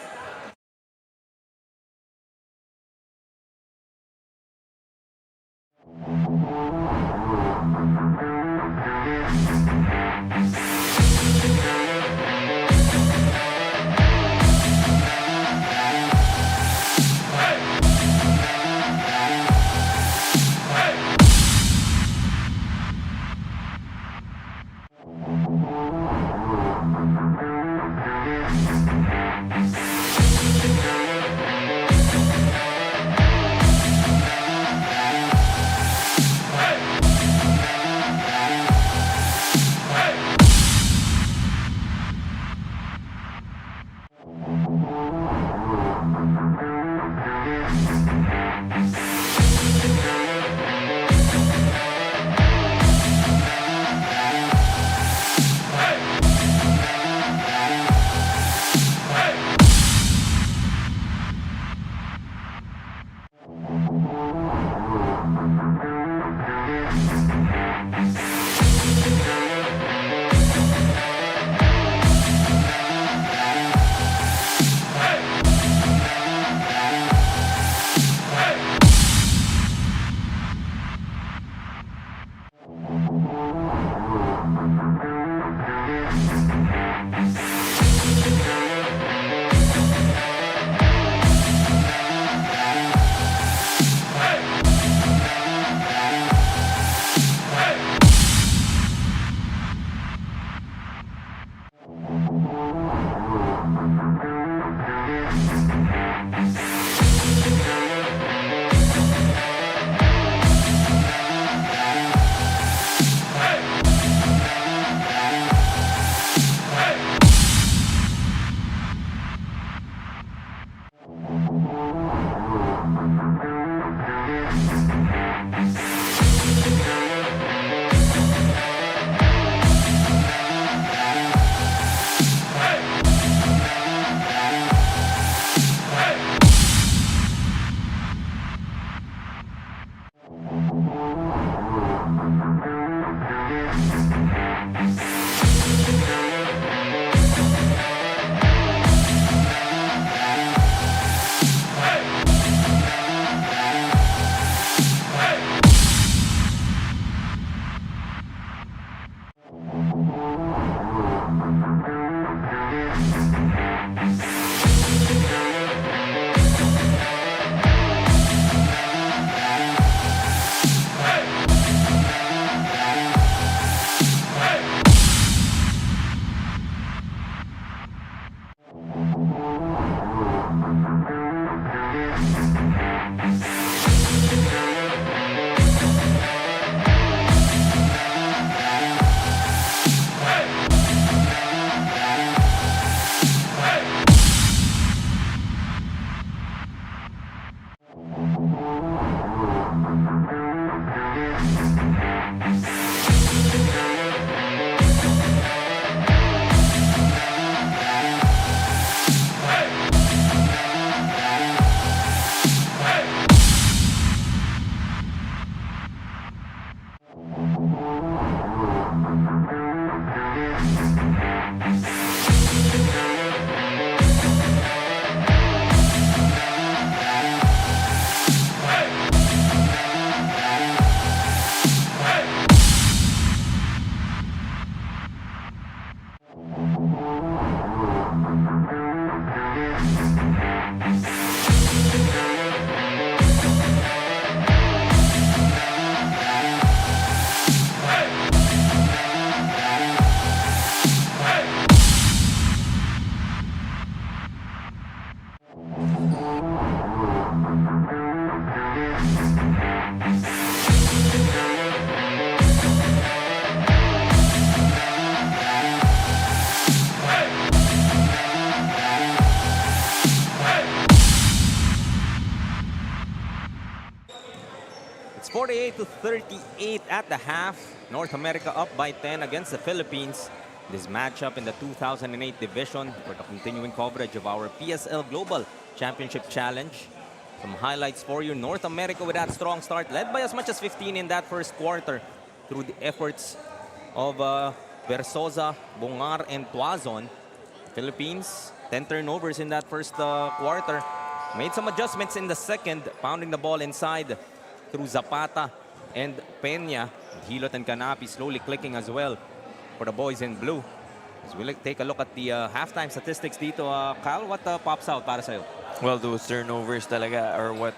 It's 48-38 at the half. North America up by 10 against the Philippines. This matchup in the 2008 division for the continuing coverage of our PSL Global Championship Challenge. Some highlights for you. North America with that strong start, led by as much as 15 in that first quarter through the efforts of Versosa, Bongar, and Tazon. Philippines, 10 turnovers in that first quarter. Made some adjustments in the second, pounding the ball inside through Zapata and Peña. Hilot and Canapi slowly clicking as well for the boys in blue. As we take a look at the halftime statistics dito, Kyle, what pops out para sa'yo? Well, those turnovers talaga are what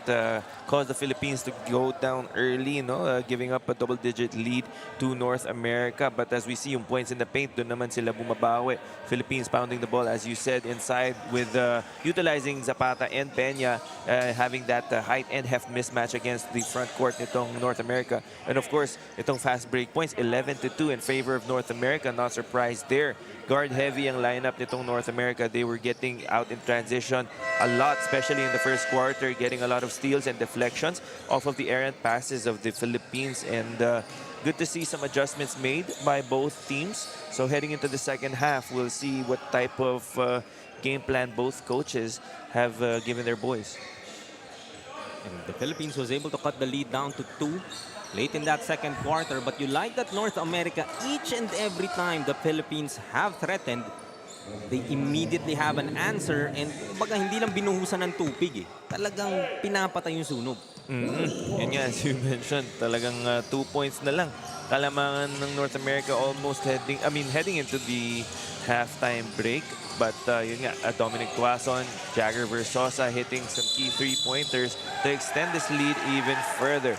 caused the Philippines to go down early, giving up a double-digit lead to North America. But as we see yung points in the paint, doon naman sila bumabawi. Philippines pounding the ball, as you said, inside with utilizing Zapata and Peña, having that height and heft mismatch against the front court nitong North America. And of course, itong fast break points, 11-2 in favor of North America. Not surprised there. Guard heavy ang lineup nitong North America. They were getting out in transition a lot, especially in the first quarter, getting a lot of steals and deflections off of the errant passes of the Philippines. And good to see some adjustments made by both teams. So heading into the second half, we'll see what type of game plan both coaches have given their boys. And the Philippines was able to cut the lead down to 2 late in that second quarter. But you like that North America, each and every time the Philippines have threatened, they immediately have an answer. And kumbaga, hindi lang binuhusan ng tupig eh. Talagang pinapatay yung sunog. Yun nga, as you mentioned, talagang 2 points na lang. Kalamangan ng North America almost heading into the halftime break. But yun nga, Dominic Tazon, Jagger Versosa hitting some key three-pointers to extend this lead even further.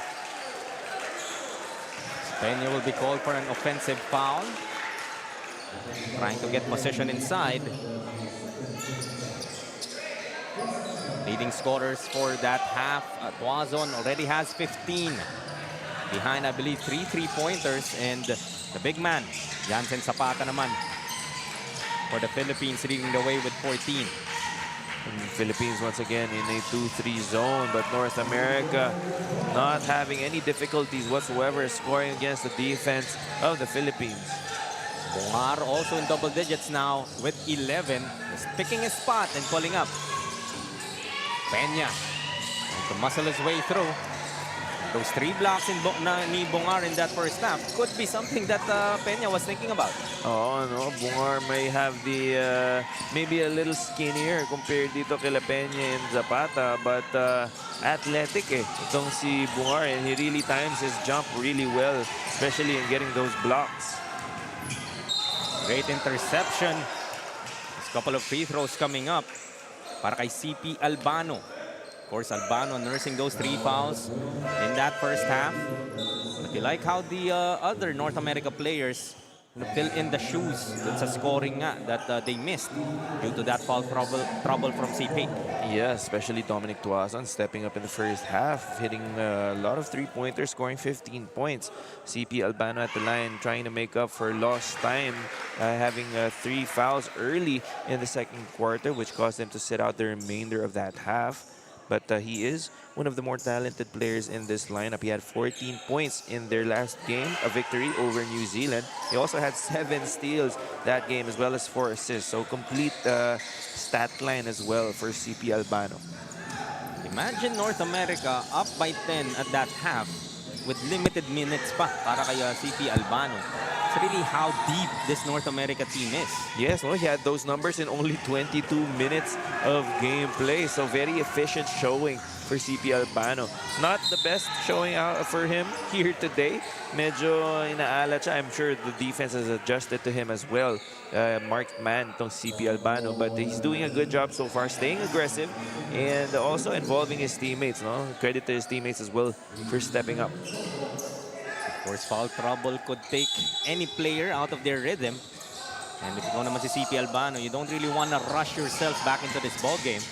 Peña will be called for an offensive foul. Trying to get possession inside. Leading scorers for that half, Tazon already has 15. Behind, I believe, 3 3-pointers. And the big man, Jansen Zapata naman, for the Philippines, leading the way with 14. And Philippines once again in a 2-3 zone, but North America not having any difficulties whatsoever scoring against the defense of the Philippines. Bongar also in double digits now with 11. Just picking his spot and pulling up. Peña trying to muscle his way through. Those 3 blocks ni Bongar in that first half could be something that Peña was thinking about. Oh no, Bongar may have the maybe a little skinnier compared dito kila Peña and Zapata, but athletic itong si Bongar, and he really times his jump really well, especially in getting those blocks. Great interception There's a couple of free throws coming up para kay CP Albano. Of course, Albano nursing those 3 fouls in that first half. But you like how the other North America players fill in the shoes dun sa scoring nga that they missed due to that foul trouble from CP. Yeah, especially Dominic Tazon stepping up in the first half, hitting a lot of three-pointers, scoring 15 points. CP Albano at the line trying to make up for lost time, having 3 fouls early in the second quarter, which caused them to sit out the remainder of that half. But he is one of the more talented players in this lineup. He had 14 points in their last game, a victory over New Zealand. He also had 7 steals that game, as well as 4 assists. So complete stat line as well for CP Albano. Imagine North America up by 10 at that half with limited minutes pa para kay CP Albano. It's really how deep this North America team is. Yes, well, he had those numbers in only 22 minutes of gameplay. So very efficient showing for CP Albano. Not the best showing out for him here today. Medyo inaala siya. I'm sure the defense has adjusted to him as well. Marked man itong CP Albano. But he's doing a good job so far, staying aggressive and also involving his teammates. No? Credit to his teammates as well for stepping up. Of course, foul trouble could take any player out of their rhythm. And if ikaw naman si CP Albano, you don't really want to rush yourself back into this ball game.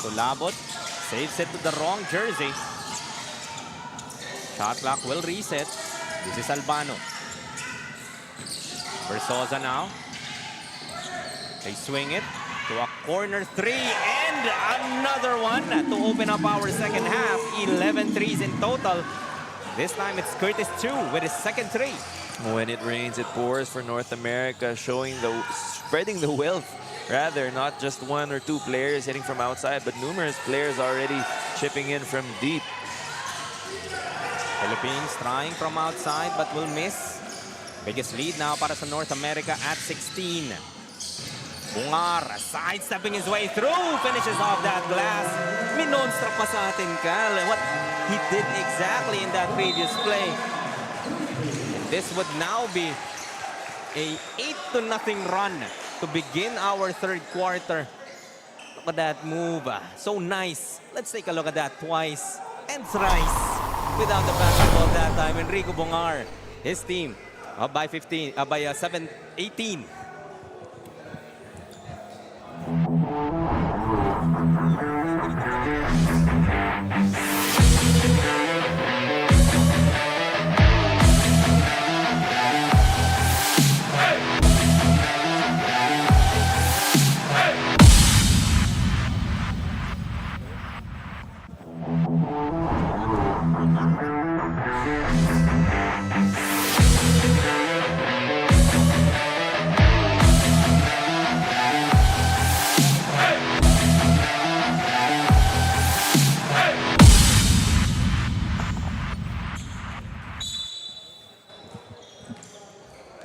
So Labot saves it to the wrong jersey. Shot clock will reset. This is Albano. Versosa now. They swing it to a corner 3 and another one to open up our second half. 11 threes in total. This time it's Curtis Chu with his second 3. When it rains, it pours for North America, spreading the wealth. Rather, not just 1 or 2 players hitting from outside, but numerous players already chipping in from deep. Philippines trying from outside but will miss. Biggest lead now para sa North America at 16. Bungar sidestepping his way through, finishes off that glass. Minonstra pa sa atin, Cal. What he did exactly in that previous play. This would now be a 8-0 run to begin our third quarter. Look at that move. So nice. Let's take a look at that twice and thrice. Without the basketball that time, Enrico Bungar, his team, up by 18.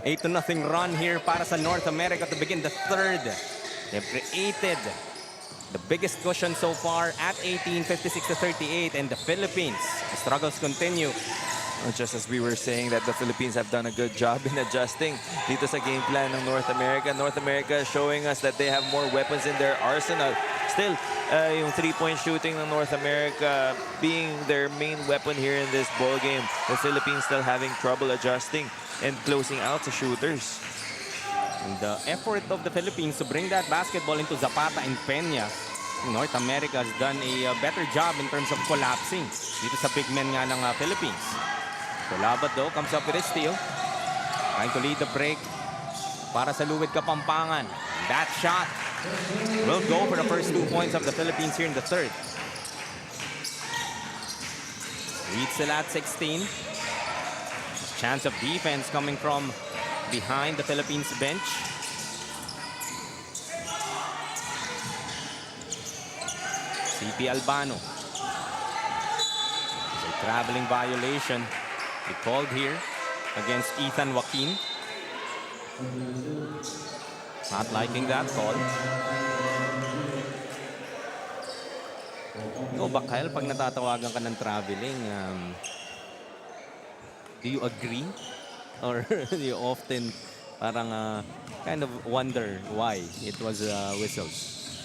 8-0 run here para sa North America to begin the third. They've created the biggest cushion so far at 18, 56-38, and the Philippines. The struggles continue. Just as we were saying that the Philippines have done a good job in adjusting dito sa game plan ng North America. North America showing us that they have more weapons in their arsenal. Still, yung three-point shooting ng North America being their main weapon here in this ball game. The Philippines still having trouble adjusting and closing out the shooters. And the effort of the Philippines to bring that basketball into Zapata and Peña. North America has done a better job in terms of collapsing dito sa big men nga ng Philippines. So Labat though comes up with a steal. Trying to lead the break para sa Luwid Kapampangan. That shot will go for the first 2 points of the Philippines here in the third. Lead still at 16. Chance of defense coming from behind the Philippines bench. CP Albano. It's a traveling violation. They called here against Ethan Joaquin. Not liking that call. Ikaw ba, Kyle, pag natatawagan ka ng traveling, do you agree? Or do you often parang kind of wonder why it was whistled.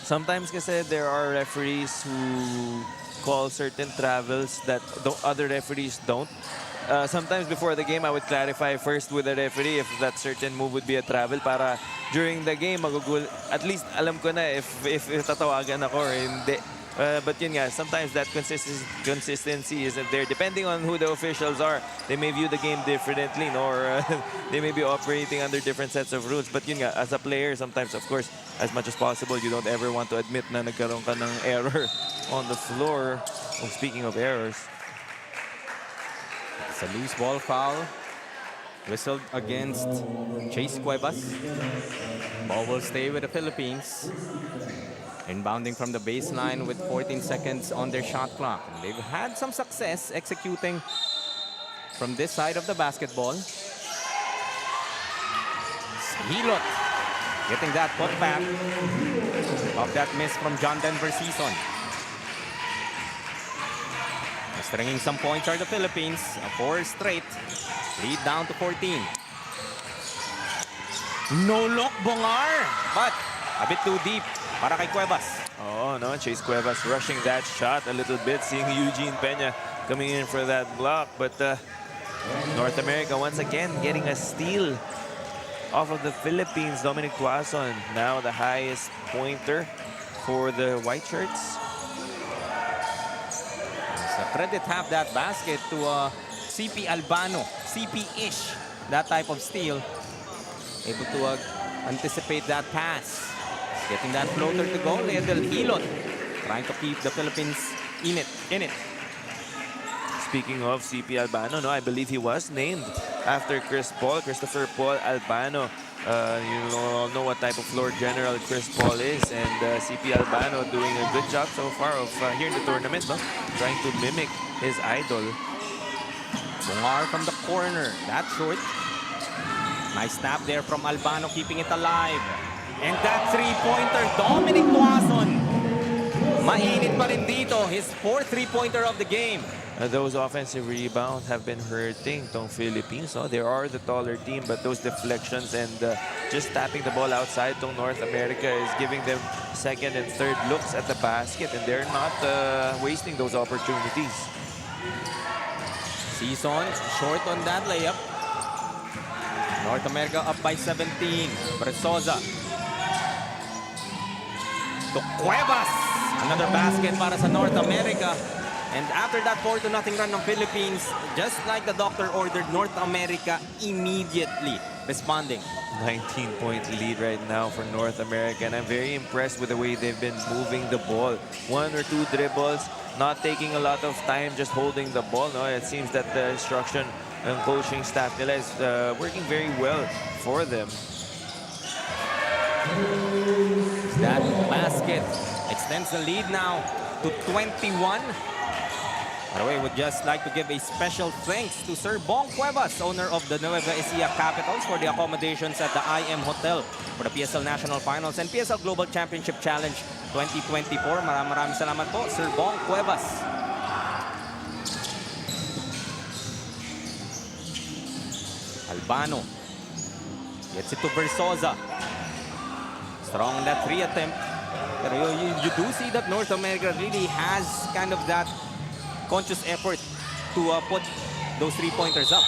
Sometimes kasi there are referees who call certain travels that the other referees don't. Sometimes before the game, I would clarify first with the referee if that certain move would be a travel para during the game, at least alam ko na if tatawagan ako or hindi. But yun nga, sometimes that consistency isn't there. Depending on who the officials are, they may view the game differently, no? Or they may be operating under different sets of rules. But yun nga, as a player, sometimes, of course, as much as possible, you don't ever want to admit na nagkaroon ka ng error on the floor. Oh, speaking of errors. It's a loose ball foul. Whistled against Chase Cuevas. Ball will stay with the Philippines. Inbounding from the baseline with 14 seconds on their shot clock. And they've had some success executing from this side of the basketball. Hilot getting that put back of that miss from John Denver Season. Stringing some points are the Philippines. A 4 straight. Lead down to 14. No look, Bongar. But a bit too deep para kay Cuevas. Oh, no. Chase Cuevas rushing that shot a little bit, seeing Eugene Peña coming in for that block. But North America once again getting a steal off of the Philippines. Dominic Tazon, now the highest pointer for the white shirts. So credit half that basket to CP Albano. CP-ish, that type of steal. Able to anticipate that pass. Getting that floater to go. Little Hilot trying to keep the Philippines in it. Speaking of CP Albano, no, I believe he was named after Christopher Paul Albano. You all know what type of floor general Chris Paul is, and CP Albano doing a good job so far of here in the tournament, no? Trying to mimic his idol. Bongar from the corner. That's short. Nice tap there from Albano, keeping it alive. And that three-pointer, Dominic Tazon. Mainit pa rin dito. His fourth three-pointer of the game. Those offensive rebounds have been hurting tong Philippines. No? They are the taller team, but those deflections and just tapping the ball outside tong North America is giving them second and third looks at the basket, and they're not wasting those opportunities. Season short on that layup. North America up by 17. Versosa to Cuevas. Another basket para sa North America. And after that 4-0 run ng Philippines, just like the doctor ordered, North America immediately responding. 19-point lead right now for North America, and I'm very impressed with the way they've been moving the ball. 1 or 2 dribbles, not taking a lot of time, just holding the ball. No, it seems that the instruction and coaching staff nila is working very well for them. That basket extends the lead now to 21. By the way, would just like to give a special thanks to Sir Bong Cuevas, owner of the Nueva Ecija Capitals, for the accommodations at the IM Hotel for the PSL National Finals and PSL Global Championship Challenge 2024. Maraming salamat po, Sir Bong Cuevas. Albano gets it to Versosa. Strong that 3 attempt. But you do see that North America really has kind of that conscious effort to put those 3-pointers up.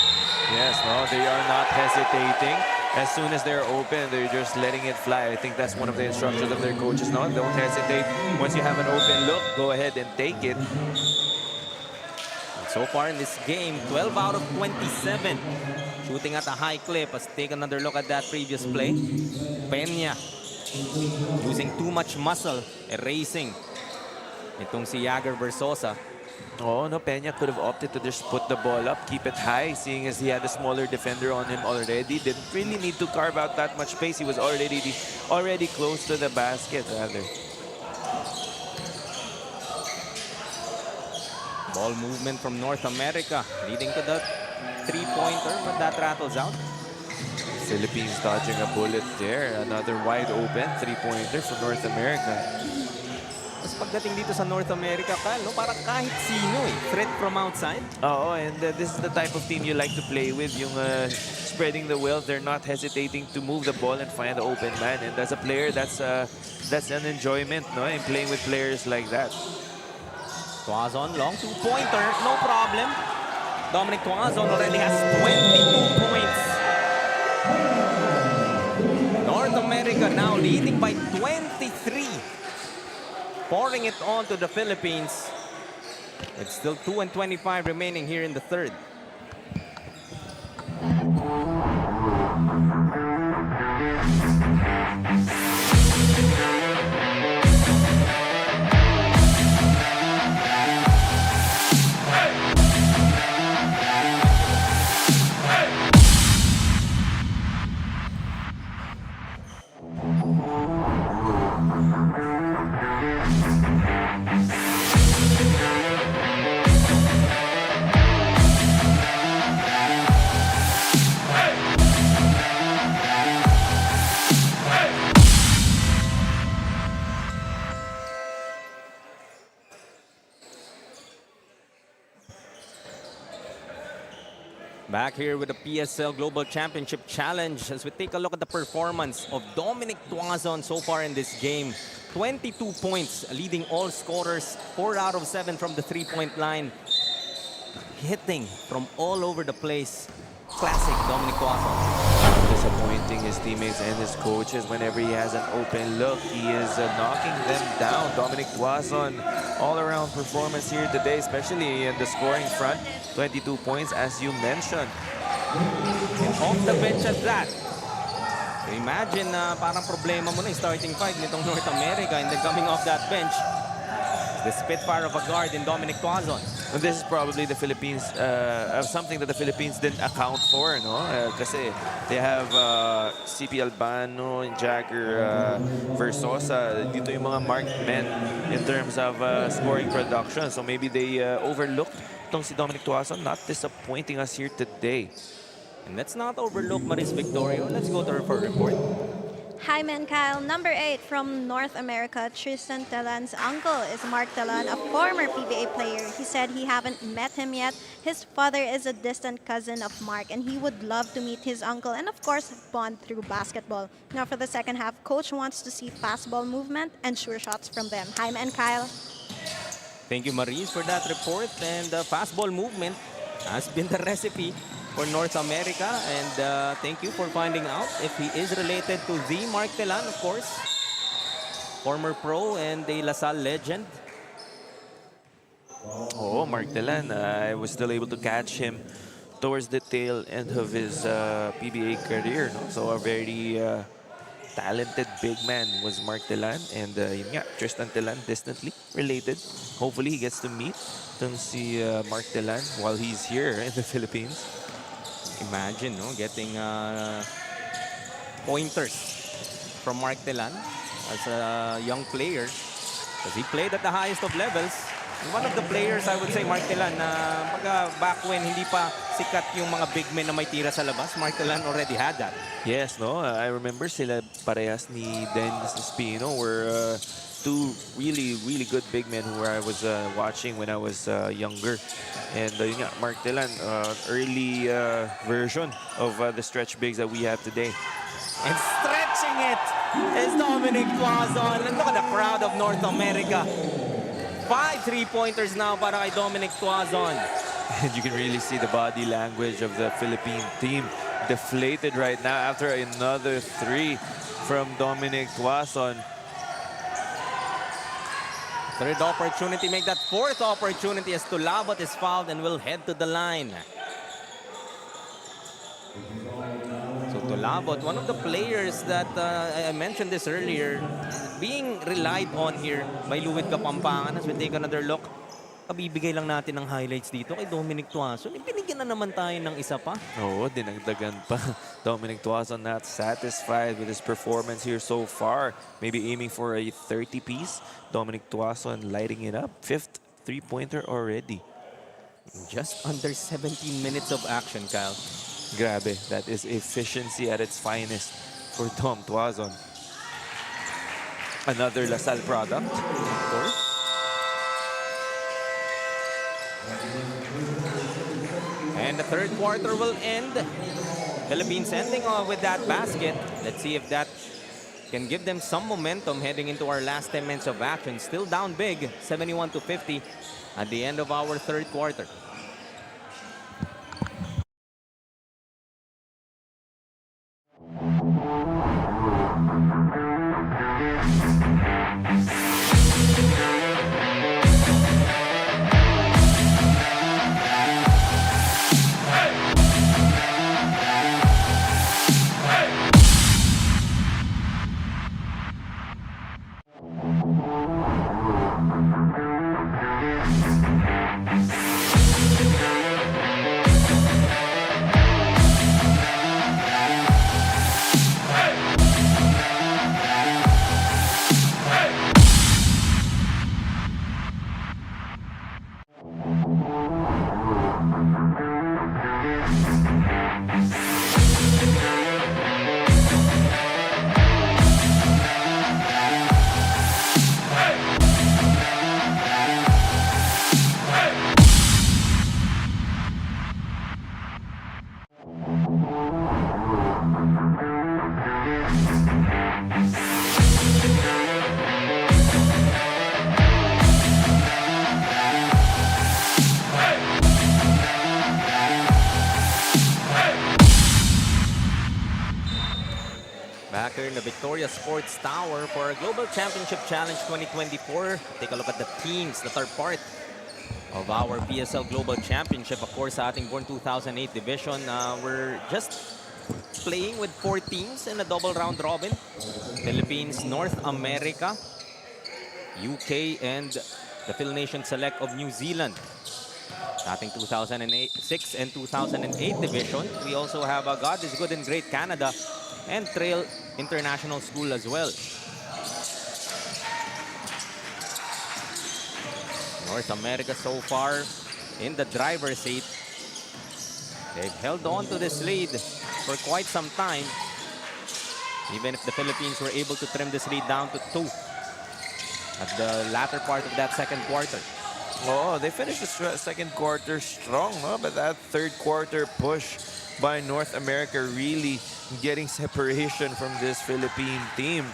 Yes, no, they are not hesitating. As soon as they're open, they're just letting it fly. I think that's one of the instructions of their coaches. No, don't hesitate. Once you have an open look, go ahead and take it. So far in this game, 12 out of 27. Shooting at a high clip. Let's take another look at that previous play. Peña using too much muscle, erasing itong si Jagger Versosa. Oh, no, Peña could have opted to just put the ball up, keep it high, seeing as he had a smaller defender on him already. Didn't really need to carve out that much space. He was already close to the basket, rather. Ball movement from North America, leading to the 3-pointer, but that rattles out. Philippines dodging a bullet there. Another wide open 3-pointer for North America. Mas pagdating dito sa North America, no, parang kahit sino threat from outside. Oh, and this is the type of team you like to play with, yung spreading the wealth. They're not hesitating to move the ball and find the open man. And as a player, that's an enjoyment, no, in playing with players like that. Tazon, long two-pointer, no problem. Dominic Tazon already has 22 points. North America now leading by 23. Pouring it on to the Philippines. It's still 2:25 remaining here in the third. Back here with the PSL Global Championship Challenge as we take a look at the performance of Dominic Tazon so far in this game. 22 points, leading all scorers, 4 out of 7 from the three-point line. Hitting from all over the place. Classic Dominic Tazon. Disappointing his teammates and his coaches whenever he has an open look. He is knocking them down. Dominic Tazon, all-around performance here today, especially in the scoring front. 22 points, as you mentioned. And off the bench at that. So imagine parang problema mo na yung starting five nitong North America and then coming off that bench. The spitfire of a guard in Dominic Tazon. And this is probably the Philippines, something that the Philippines didn't account for, no? Kasi they have CP Albano, Jagger, Versosa. Dito yung mga marked men in terms of scoring production. So maybe they overlooked itong si Dominic Tazon, not disappointing us here today. And let's not overlook Maris Victorio. Let's go to her for a report. Hi, man, Kyle. Number 8 from North America, Tristan Telan's uncle is Mark Telan, a former PBA player. He said he haven't met him yet. His father is a distant cousin of Mark, and he would love to meet his uncle and, of course, bond through basketball. Now, for the second half, Coach wants to see fast ball movement and sure shots from them. Hi, man, Kyle. Thank you, Maris, for that report. And the fastball movement has been the recipe for North America. And thank you for finding out if he is related to the Mark Telan, of course. Former pro and a LaSalle legend. Oh, Mark Telan, I was still able to catch him towards the tail end of his PBA career. No? So a very talented big man was Mark Telan. And yun nga, Tristan Telan, distantly related. Hopefully he gets to meet si Mark Telan while he's here in the Philippines. Imagine, no, getting pointers from Mark Telan as a young player. Because he played at the highest of levels. One of the players, I would say, Mark Telan, na back when hindi pa sikat yung mga big men na may tira sa labas, Mark Telan already had that. Yes, no, I remember sila parehas ni Dennis Espino were two really good big men who I was watching when I was younger. And yun nga, Mark Telan, early version of the stretch bigs that we have today. And stretching it is Dominic Tazon. And look at the crowd of North America. 5 3-pointers now para kay Dominic Tazon. And you can really see the body language of the Philippine team deflated right now after another 3 from Dominic Tazon. Third opportunity, make that fourth opportunity as Tulabot is fouled and will head to the line. So Tulabot, one of the players that I mentioned this earlier, being relied on here by Luwid Kapampangan. As we take another look, kabibigay lang natin ng highlights dito kay Dominic Tazon. Ibinigyan na naman tayo ng isa pa. Oo, dinagdagan pa. Dominic Tazon not satisfied with his performance here so far. Maybe aiming for a 30-piece. Dominic Tazon lighting it up. 5th 3-pointer already. Just under 17 minutes of action, Kyle. Grabe, that is efficiency at its finest for Dom Tazon. Another LaSalle product, of course. And the third quarter will end. Philippines ending with that basket. Let's see if that can give them some momentum heading into our last 10 minutes of action. Still down big, 71-50 at the end of our third quarter. Back here in the Victoria Sports Tower for our Global Championship Challenge 2024. Take a look at the teams that are part of our PSL Global Championship. Of course, sa ating Born 2008 division, we're just playing with 4 teams in a double round robin. Philippines, North America, UK, and the Phil Nation Select of New Zealand. Sa ating 2006 and 2008 division, we also have God is Good and Great Canada and Trail International School as well. North America so far in the driver's seat. They've held on to this lead for quite some time, even if the Philippines were able to trim this lead down to 2 at the latter part of that second quarter. Oh, they finished the second quarter strong, huh? But that third quarter push by North America really getting separation from this Philippine team.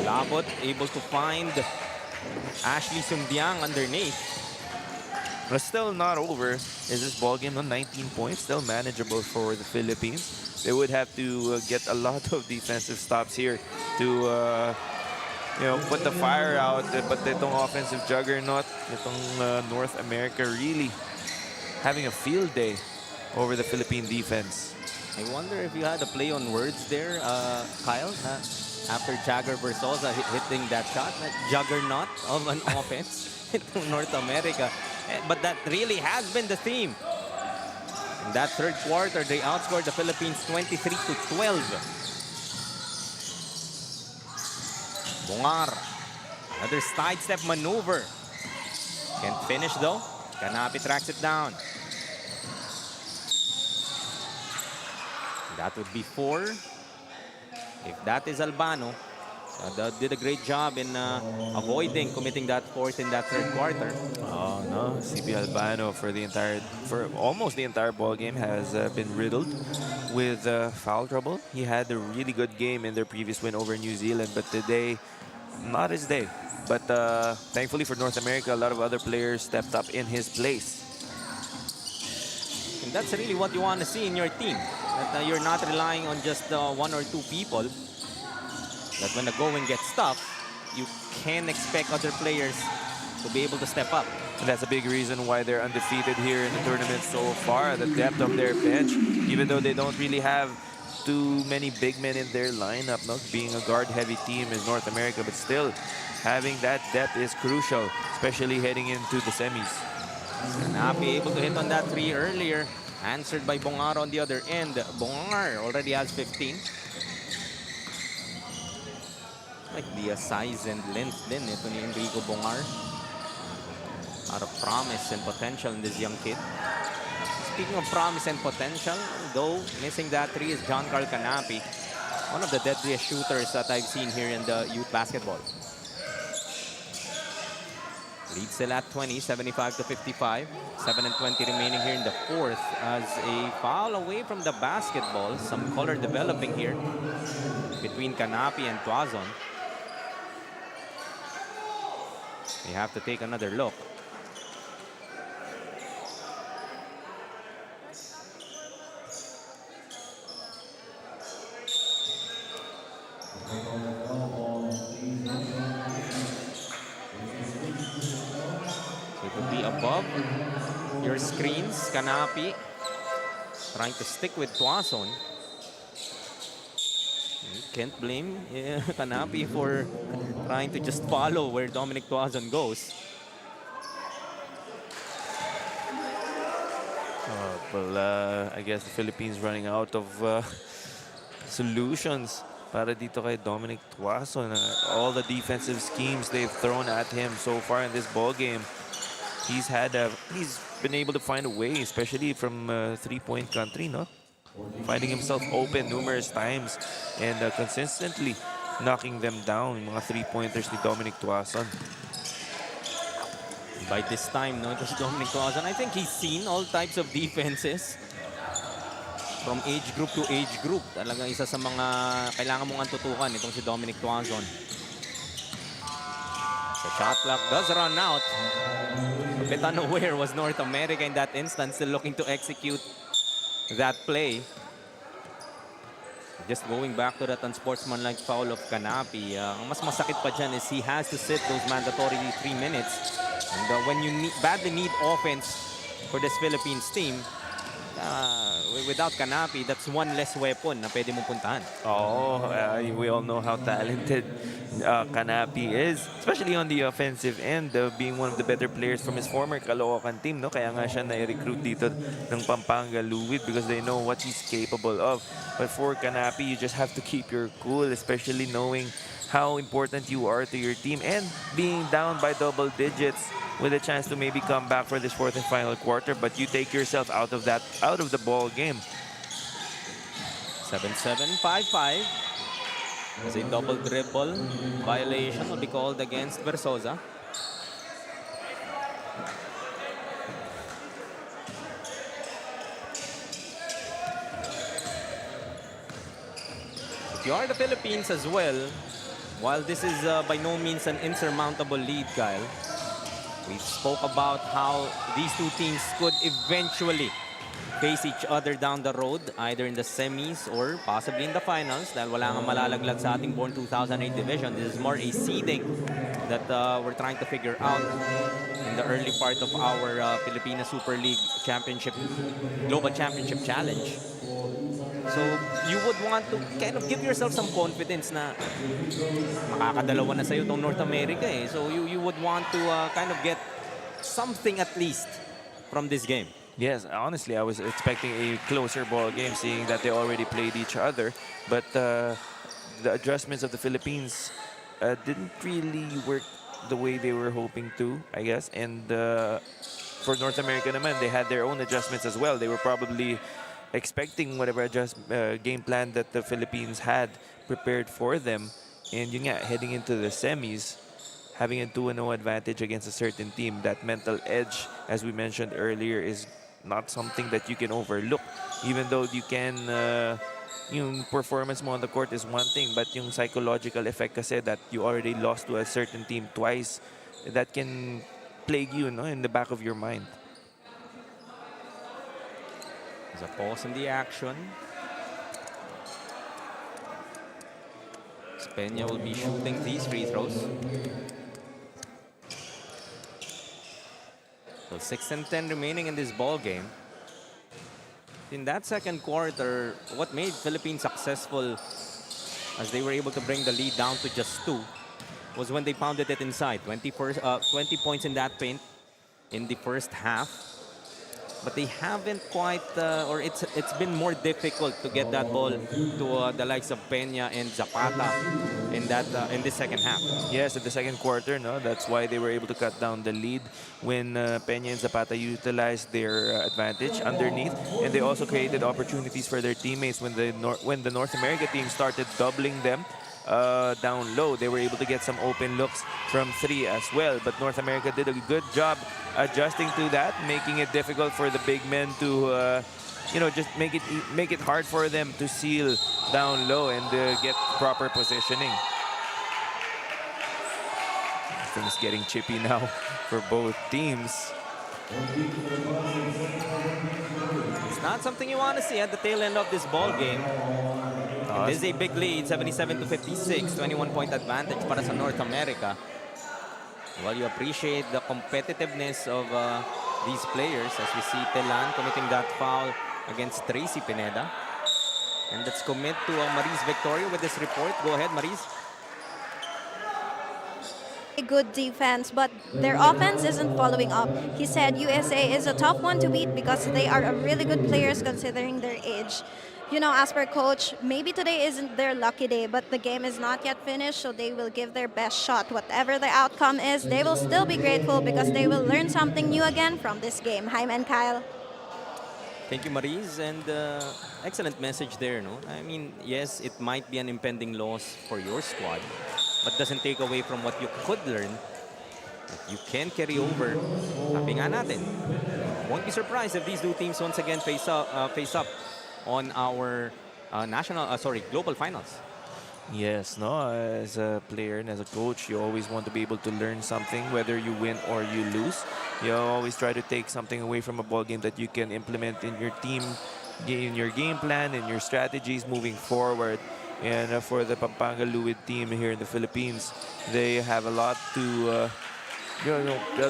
Labot able to find Ashley Sundiang underneath. But still not over. Is this ball game on 19 points? Still manageable for the Philippines. They would have to get a lot of defensive stops here to put the fire out. But itong offensive juggernaut, itong North America really having a field day over the Philippine defense. I wonder if you had a play on words there, Kyle, after Jagger Versosa hitting that shot, that juggernaut of an offense into North America. But that really has been the theme. In that third quarter, they outscored the Philippines 23-12. Bungar, another sidestep maneuver. Can't finish though. Kanapi tracks it down. That would be 4. If that is Albano, that did a great job in avoiding committing that 4th in that third quarter. Oh no, CB Albano for almost the entire ball game has been riddled with foul trouble. He had a really good game in their previous win over New Zealand, but today, not his day. But thankfully for North America, a lot of other players stepped up in his place. And that's really what you want to see in your team. That you're not relying on just 1 or 2 people. That when the going gets tough, you can expect other players to be able to step up. And that's a big reason why they're undefeated here in the tournament so far. The depth of their bench, even though they don't really have too many big men in their lineup, not being a guard-heavy team is North America, but still having that depth is crucial, especially heading into the semis. Napi able to hit on that 3 earlier. Answered by Bongar on the other end. Bongar already has 15. Like the size and length din ito ni Enrico Bongar. A lot of promise and potential in this young kid. Speaking of promise and potential, though missing that 3 is John Carl Canapi. One of the deadliest shooters that I've seen here in the youth basketball. Lead still at 20, 75 to 55. 7 and 20 remaining here in the fourth as a foul away from the basketball. Some color developing here between Canapi and Tazon. We have to take another look. So it would be above your screens. Canapi trying to stick with Tazon. You can't blame Canapi for trying to just follow where Dominic Tazon goes. I guess the Philippines running out of solutions para dito kay Dominic Tazon. All the defensive schemes they've thrown at him so far in this ball game, he's been able to find a way, especially from three-point country, no? Finding himself open numerous times and consistently knocking them down. Mga three-pointers ni Dominic Tazon. By this time, no, it was Dominic Tazon. I think he's seen all types of defenses from age group to age group. Talagang isa sa mga kailangan mong antutukan itong si Dominic Tazon. The shot clock does run out. A bit unaware was North America in that instance, still looking to execute that play. Just going back to that unsportsmanlike foul of Canapi, ang mas masakit pa dyan is he has to sit those mandatory 3 minutes. And when you badly need offense for this Philippines team, without Canapi, that's one less weapon na pwede mong puntahan. We all know how talented Canapi is, especially on the offensive end, being one of the better players from his former Caloocan team, no? Kaya nga siya na-recruit dito ng Pampanga Luwid because they know what he's capable of. But for Canapi, you just have to keep your cool, especially knowing how important you are to your team and being down by double digits with a chance to maybe come back for this fourth and final quarter, but you take yourself out of the ball game. 7-7, 5-5. As a double dribble violation will be called against Versosa. If you are the Philippines as well, while this is by no means an insurmountable lead, Kyle, we spoke about how these two teams could eventually face each other down the road, either in the semis or possibly in the finals. Dahil wala nga malalaglag sa ating Born 2008 division. This is more a seeding that we're trying to figure out in the early part of our Filipina Super League Championship, Global Championship Challenge. So you would want to kind of give yourself some confidence na makakadalawa na sa'yo itong North America eh. So you would want to kind of get something at least from this game. Yes, honestly, I was expecting a closer ball game, seeing that they already played each other. But the adjustments of the Philippines didn't really work the way they were hoping to, I guess. And for North America naman, they had their own adjustments as well. They were probably expecting whatever game plan that the Philippines had prepared for them. And yun nga, heading into the semis, having a 2-0 advantage against a certain team, that mental edge, as we mentioned earlier, is not something that you can overlook. Even though you can, yung performance mo on the court is one thing, but yung psychological effect kasi that you already lost to a certain team twice, that can plague you, no, in the back of your mind. There's a pause in the action. Peña will be shooting these free throws. So 6 and 10 remaining in this ball game. In that second quarter, what made Philippines successful as they were able to bring the lead down to just 2 was when they pounded it inside. 20 points in that paint in the first half. But they haven't quite, or it's been more difficult to get that ball to the likes of Peña and Zapata in this second half. Yes, in the second quarter, no, that's why they were able to cut down the lead when Peña and Zapata utilized their advantage underneath, and they also created opportunities for their teammates when the North America team started doubling them. down low. They were able to get some open looks from 3 as well. But North America did a good job adjusting to that, making it difficult for the big men to, just make it hard for them to seal down low and get proper positioning. Things getting chippy now for both teams. It's not something you want to see at the tail end of this ball game. This is a big lead, 77-56, 21-point advantage para sa North America. Well, you appreciate the competitiveness of these players as we see Telan committing that foul against Tracy Pineda. And let's commit to Maris Victoria with this report. Go ahead, Maris. Good defense, but their offense isn't following up. He said USA is a tough one to beat because they are a really good players considering their age. As per coach, maybe today isn't their lucky day, but the game is not yet finished, so they will give their best shot. Whatever the outcome is, they will still be grateful because they will learn something new again from this game. Jaime and Kyle. Thank you, Maris, and excellent message there, no? I mean, yes, it might be an impending loss for your squad, but doesn't take away from what you could learn that you can carry over. Sabi nga natin, won't be surprised if these two teams once again face up on our global finals. Yes, no, as a player and as a coach, you always want to be able to learn something, whether you win or you lose. You always try to take something away from a ball game that you can implement in your team, in your game plan, in your strategies moving forward. And for the Pampanga Luwid team here in the Philippines, they have a lot to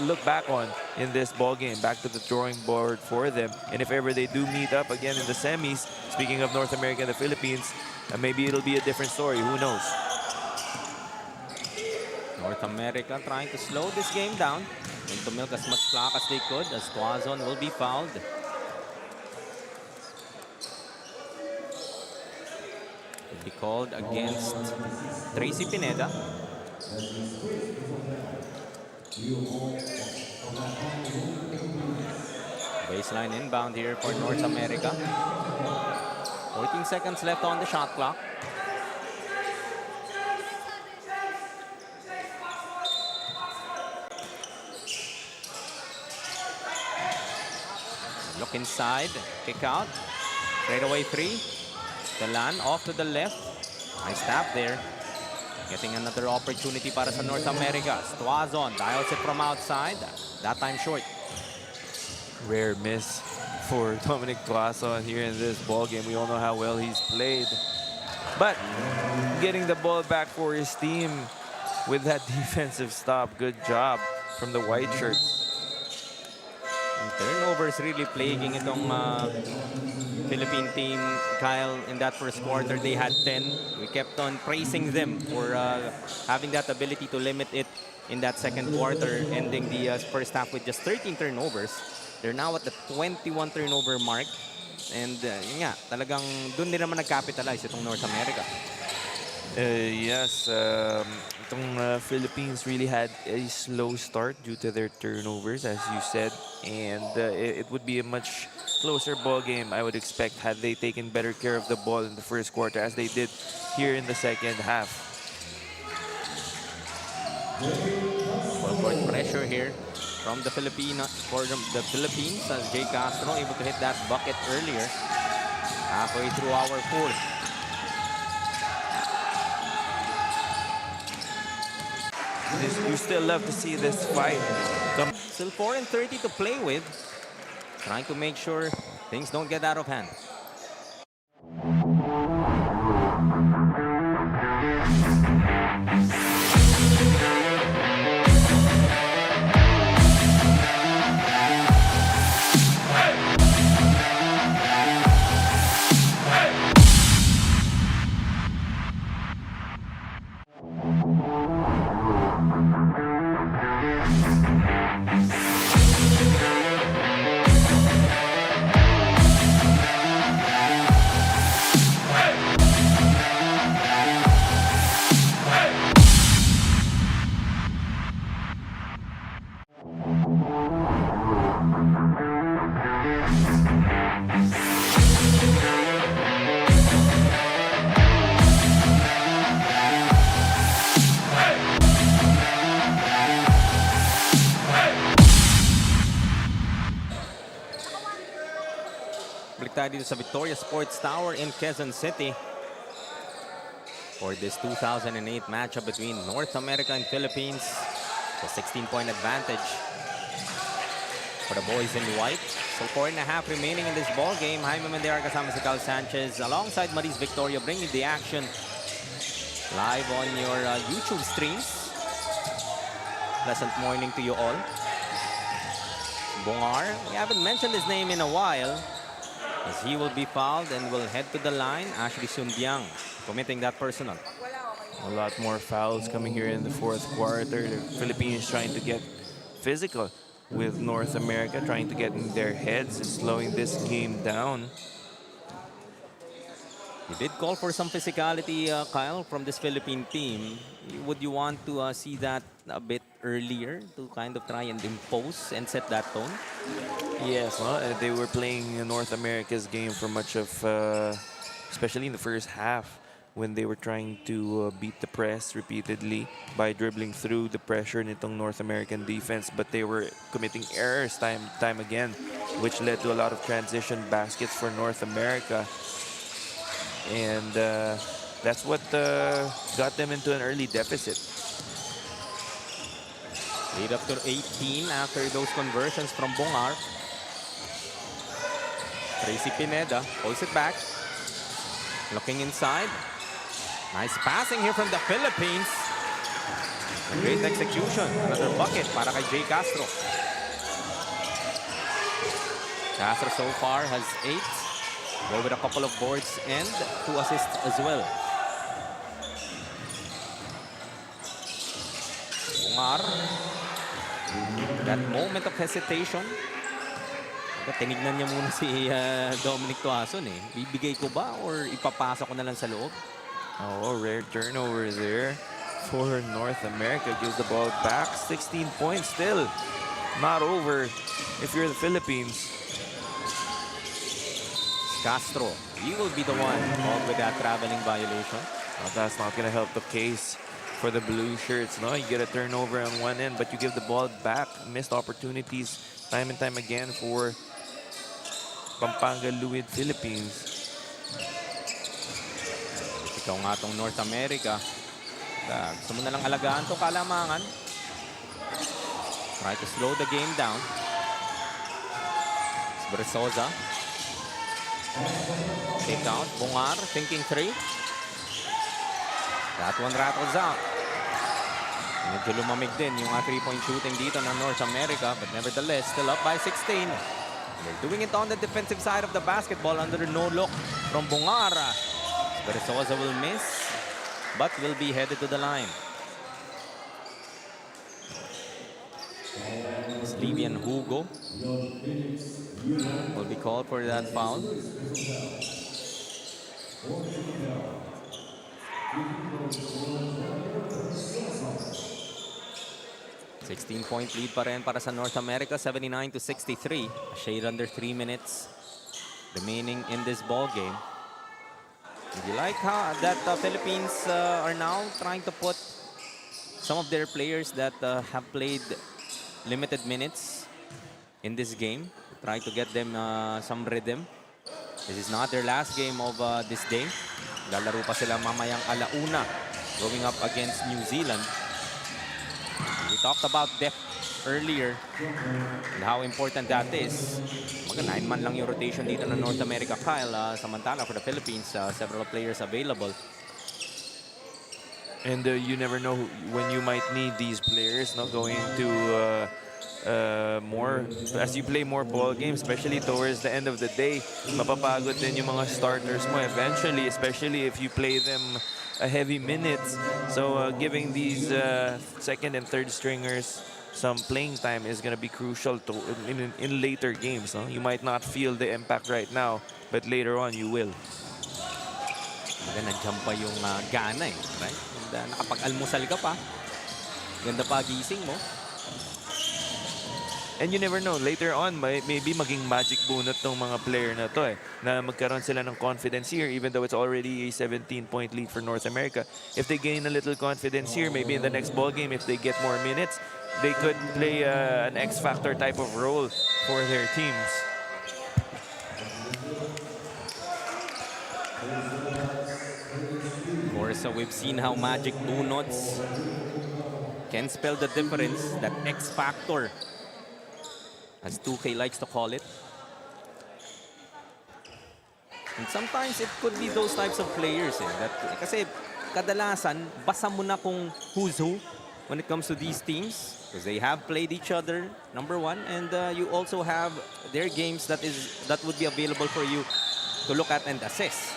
look back on in this ball game, back to the drawing board for them. And if ever they do meet up again in the semis, speaking of North America and the Philippines, maybe it'll be a different story. Who knows? North America trying to slow this game down and to milk as much clock as they could as Tazon will be fouled. Will be called against Tracy Pineda. Baseline inbound here for North America. 14 seconds left on the shot clock. Look inside, kick out, straight away three. Telan off to the left. Nice tap there. Getting another opportunity para sa North America. Tazon dials it from outside. That time short. Rare miss for Dominic Tazon here in this ball game. We all know how well he's played. But getting the ball back for his team with that defensive stop. Good job from the white shirts. Turnovers really plaguing itong Philippine team, Kyle. In that first quarter, they had 10. We kept on praising them for having that ability to limit it in that second quarter, ending the first half with just 13 turnovers. They're now at the 21 turnover mark. And yun nga, talagang dun din naman nag-capitalize itong North America. Yes, itong Philippines really had a slow start due to their turnovers, as you said. And it would be a much closer ball game, I would expect, had they taken better care of the ball in the first quarter, as they did here in the second half. Full court pressure here from the Philippines as Jay Castro able to hit that bucket earlier. Halfway through our fourth. You still love to see this fight. Still 4-30 to play with. Trying to make sure things don't get out of hand. tayo dito sa Victoria Sports Tower in Quezon City for this 2008 matchup between North America and Philippines. A 16-point advantage for the boys in white. So 4.5 remaining in this ball game. Jaime Mendera kasama si Cal Sanchez alongside Maris Victoria bringing the action live on your YouTube streams. Pleasant morning to you all. Bongar, we haven't mentioned his name in a while as he will be fouled and will head to the line. Ashley Sunbiang committing that personal. A lot more fouls coming here in the fourth quarter. The Philippines trying to get physical with North America, trying to get in their heads and slowing this game down. You did call for some physicality, Kyle, from this Philippine team. Would you want to see that a bit earlier to kind of try and impose and set that tone? Yes, well, they were playing North America's game for much of, especially in the first half, when they were trying to beat the press repeatedly by dribbling through the pressure nitong North American defense, but they were committing errors time again, which led to a lot of transition baskets for North America. And that's what got them into an early deficit. Lead up to 18 after those conversions from Bongar. Tracy Pineda pulls it back. Looking inside. Nice passing here from the Philippines. A great execution. Another bucket para kay Jay Castro. Castro so far has 8. Go with a couple of boards and 2 assists as well. Bongar. That moment of hesitation. Tinignan niya muna si Dominic Tazon eh. Bibigay ko ba or ipapasa ko na lang sa loob? Oh, rare turnover there for North America. Gives the ball back. 16 points still. Not over if you're the Philippines. Castro, he will be the one called with that traveling violation. Well, that's not going to help the case for the blue shirts. No, you get a turnover on one end, but you give the ball back. Missed opportunities time and time again for Pampanga Luid Philippines. Ikaw nga tong North America. Gusto mo na lang alagaan to kalamangan. Try to slow the game down. Bersoza. Take out. Bongar thinking 3. That one rattles out. Medyo lumamig din yung 3-point shooting dito ng North America, but nevertheless, still up by 16. They're doing it on the defensive side of the basketball under no look from Bongar. Bersoza will miss, but will be headed to the line. Slivian Hugo will be called for that foul. 16-point lead pa rin para sa North America, 79-63. A shade under 3 minutes remaining in this ball game. Do you like how that Philippines are now trying to put some of their players that have played limited minutes in this game, try to get them some rhythm? This is not their last game of this day. Lalaro pa sila mamayang alauna going up against New Zealand. We talked about depth earlier and how important that is. Mga 9-man lang yung rotation dito ng North America, Kyle. Samantala for the Philippines, several players available. And you never know when you might need these players, no, going to more as you play more ball games, especially towards the end of the day. Mapapagod din yung mga starters mo eventually, especially if you play them heavy minutes. So giving these second and third stringers some playing time is going to be crucial to in later games. No? You might not feel the impact right now, but later on you will. Nandiyan pa yung gana eh, right? And, nakapag-almusal ka pa. Ganda pa gising mo. And you never know, later on, maybe maging magic bunot tong mga player na to eh, na magkaroon sila ng confidence here, even though it's already a 17-point lead for North America. If they gain a little confidence here, maybe in the next ball game, if they get more minutes, they could play an X-factor type of role for their teams. So we've seen how Magic Donuts can spell the difference, that X factor, as 2K likes to call it. And sometimes it could be those types of players that kasi kadalasan basa mo na kung who's who when it comes to these teams because they have played each other, number one, and you also have their games that would be available for you to look at and assess.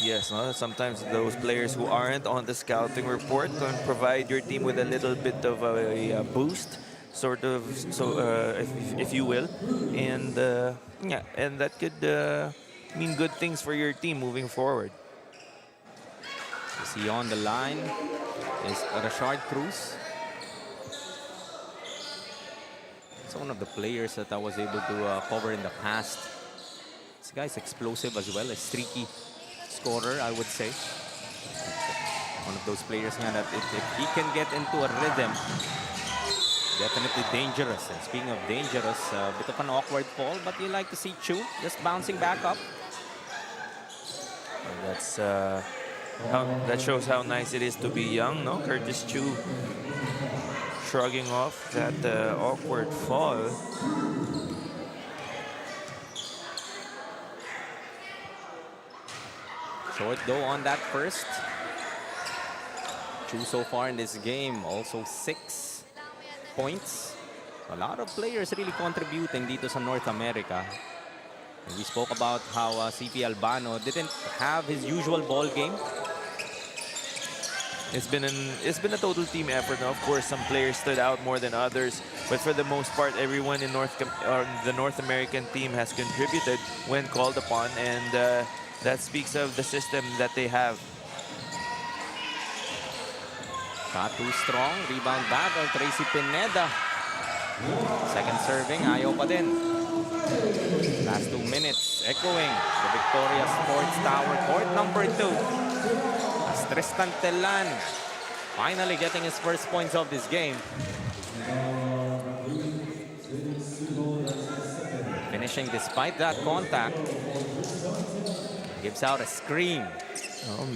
Yes, no? Sometimes those players who aren't on the scouting report can provide your team with a little bit of a boost, sort of, so if you will, and yeah, and that could mean good things for your team moving forward. You see on the line is Rashard Cruz. It's one of the players that I was able to cover in the past. This guy's explosive as well, a streaky scorer, I would say. One of those players nga that if he can get into a rhythm, definitely dangerous. And speaking of dangerous, a bit of an awkward fall, but you like to see Chu just bouncing back up. And that's that shows how nice it is to be young, no? Curtis Chu shrugging off that awkward fall. Short though on that first. Chu so far in this game, also 6 points. A lot of players really contributing dito sa North America. And we spoke about how CP Albano didn't have his usual ball game. It's been a total team effort. Now, of course, some players stood out more than others, but for the most part, everyone in the North American team has contributed when called upon, and that speaks of the system that they have. Shot too strong. Rebound battle. Tracy Pineda. Second serving. Ayaw pa din. Last 2 minutes. Echoing the Victoria Sports Tower. Court number 2. As Tristan Telan finally getting his first points of this game. Finishing despite that contact. Gives out a scream.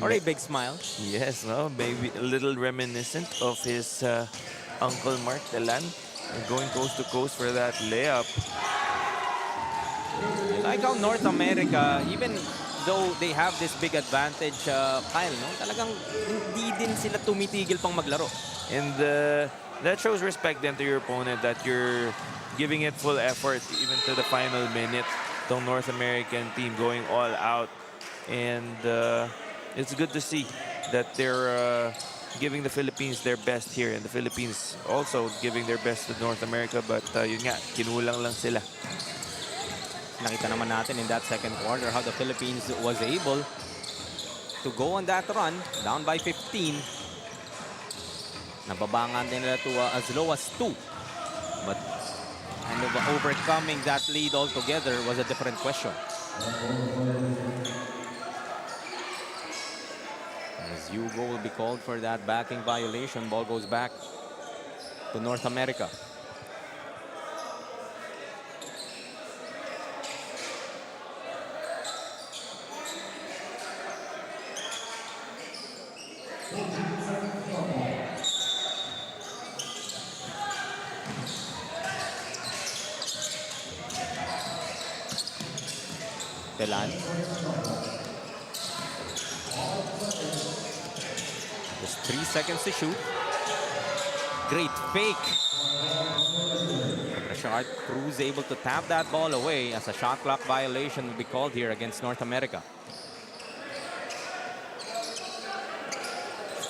Or a big smile. Yes, no, maybe a little reminiscent of his uncle Mark Telan, going coast to coast for that layup. I like how North America, even though they have this big advantage, Kyle, no? Talagang hindi din sila tumitigil pang maglaro. And that shows respect then to your opponent, that you're giving it full effort even to the final minute. The North American team going all out. And it's good to see that they're giving the Philippines their best here, and the Philippines also giving their best to North America, but yun nga, kinulang lang sila. Nakita naman natin in that second quarter how the Philippines was able to go on that run, down by 15. Nababangan din nila to as low as 2. But kind of overcoming that lead altogether was a different question. As Hugo will be called for that backing violation, ball goes back to North America. Telan. Just 3 seconds to shoot. Great fake. Rashard Cruz able to tap that ball away as a shot clock violation will be called here against North America.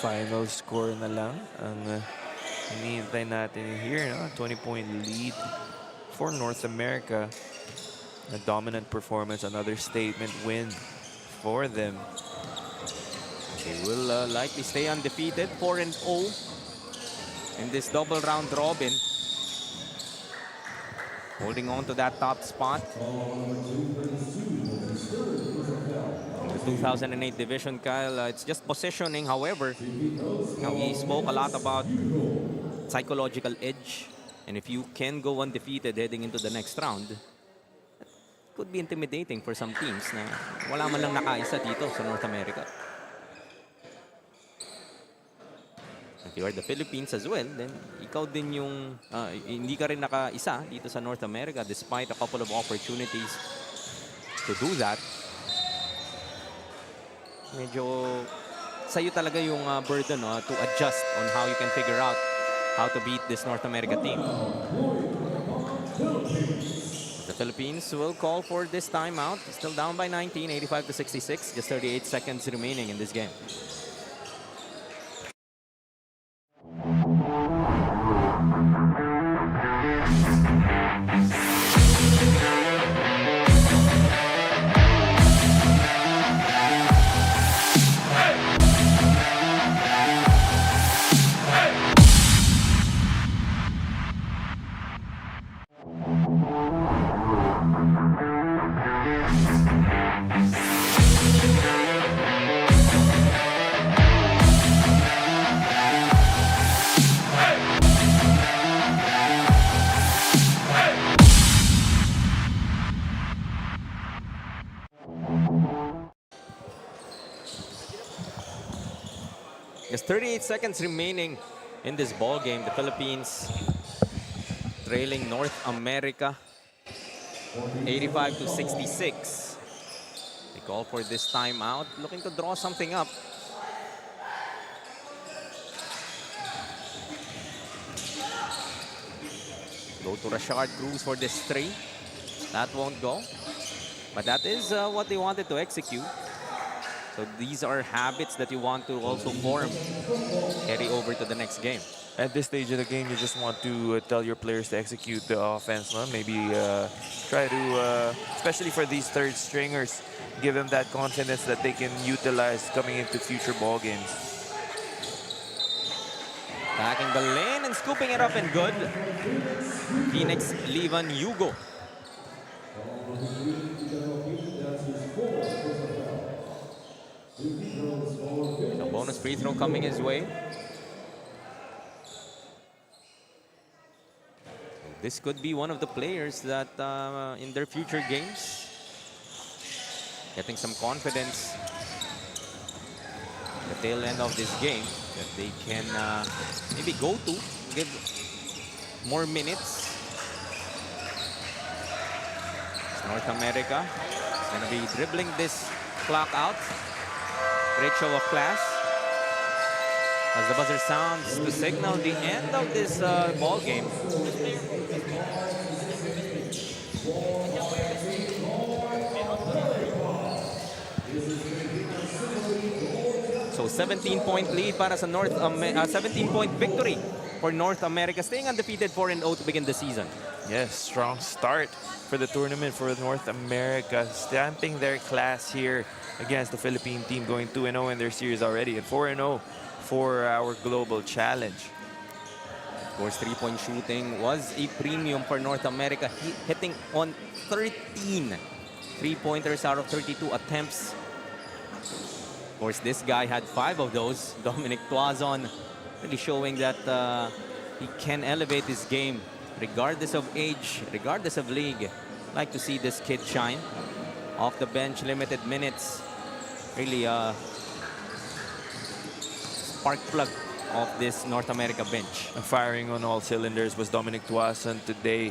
Final score na lang ang hinihintay natin here, no? 20-point lead for North America. A dominant performance, another statement win for them. They will likely stay undefeated, 4-0 in this double round robin. Holding on to that top spot. In the 2008 division, Kyle, it's just positioning. However, we spoke a lot about psychological edge. And if you can go undefeated heading into the next round, could be intimidating for some teams na wala man lang nakaisa dito sa North America. If you are the Philippines as well, then ikaw din yung hindi ka rin naka-isa dito sa North America despite a couple of opportunities to do that. Medyo sa'yo talaga yung burden to adjust on how you can figure out how to beat this North America team. The Philippines will call for this timeout. Still down by 19, 85 to 66. Just 38 seconds remaining in this game. Just 38 seconds remaining in this ball game. The Philippines trailing North America 85 to 66. They call for this timeout, looking to draw something up. Go to Rashard Cruz for this three. That won't go. But that is what they wanted to execute. So these are habits that you want to also form, carry over to the next game. At this stage of the game, you just want to tell your players to execute the offense. No? Maybe try to, especially for these third stringers, give them that confidence that they can utilize coming into future ball games. Backing the lane and scooping it up and good. Phoenix Levan Hugo. A bonus free throw coming his way. This could be one of the players that in their future games, getting some confidence at the tail end of this game, that they can maybe go to, give more minutes. North America is going to be dribbling this clock out. Great show of class. As the buzzer sounds to signal the end of this ball game. So 17-point lead para sa 17-point victory for North America, staying undefeated 4-0 to begin the season. Yes, strong start for the tournament for North America, stamping their class here against the Philippine team, going 2-0 in their series already, and 4-0 for our global challenge. Of course, three-point shooting was a premium for North America, hitting on 13 three-pointers out of 32 attempts. Of course, this guy had 5 of those. Dominic Tazon really showing that he can elevate his game regardless of age, regardless of league. Like to see this kid shine. Off the bench, limited minutes. Really spark plug of this North America bench. Firing on all cylinders was Dominic Tazon today,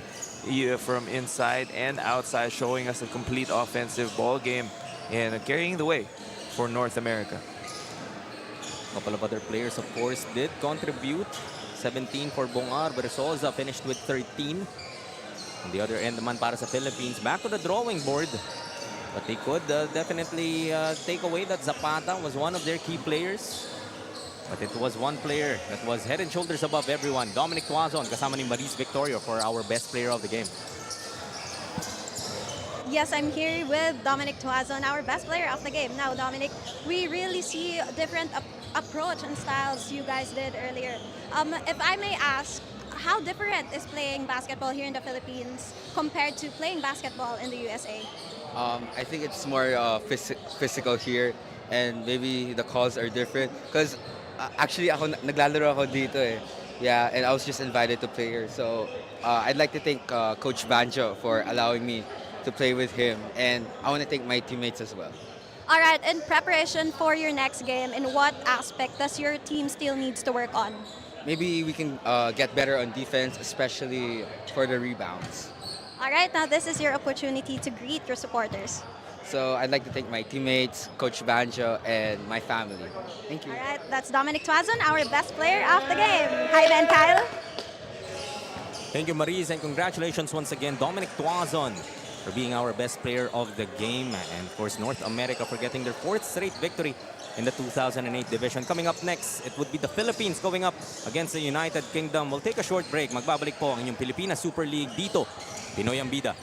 from inside and outside, showing us a complete offensive ball game and carrying the way for North America. A couple of other players, of course, did contribute. 17 for Bongar, Bersoza finished with 13. On the other end naman para sa Philippines, back to the drawing board. But they could definitely take away that Zapata was one of their key players. But it was one player that was head and shoulders above everyone. Dominic Tazon, kasama ni Maris Victorio for our best player of the game. Yes, I'm here with Dominic Tazon, our best player of the game. Now, Dominic, we really see different approach and styles you guys did earlier. If I may ask, how different is playing basketball here in the Philippines compared to playing basketball in the USA? I think it's more physical here, and maybe the calls are different. Because actually, naglalaro ako dito eh. Yeah, and I was just invited to play here. So I'd like to thank Coach Banjo for allowing me to play with him, and I want to thank my teammates as well. All right, in preparation for your next game, in what aspect does your team still needs to work on? Maybe we can get better on defense, especially for the rebounds. All right, now this is your opportunity to greet your supporters. So I'd like to thank my teammates, Coach Banjo, and my family. Thank you. All right, that's Dominic Tazon, our best player of the game. Hi, Ben Kyle. Thank you, Maris, and congratulations once again, Dominic Tazon, for being our best player of the game. And of course, North America for getting their 4th straight victory in the 2008 division. Coming up next, it would be the Philippines going up against the United Kingdom. We'll take a short break. Magbabalik po ang inyong Pilipinas Super League dito. Pinoy ang bida.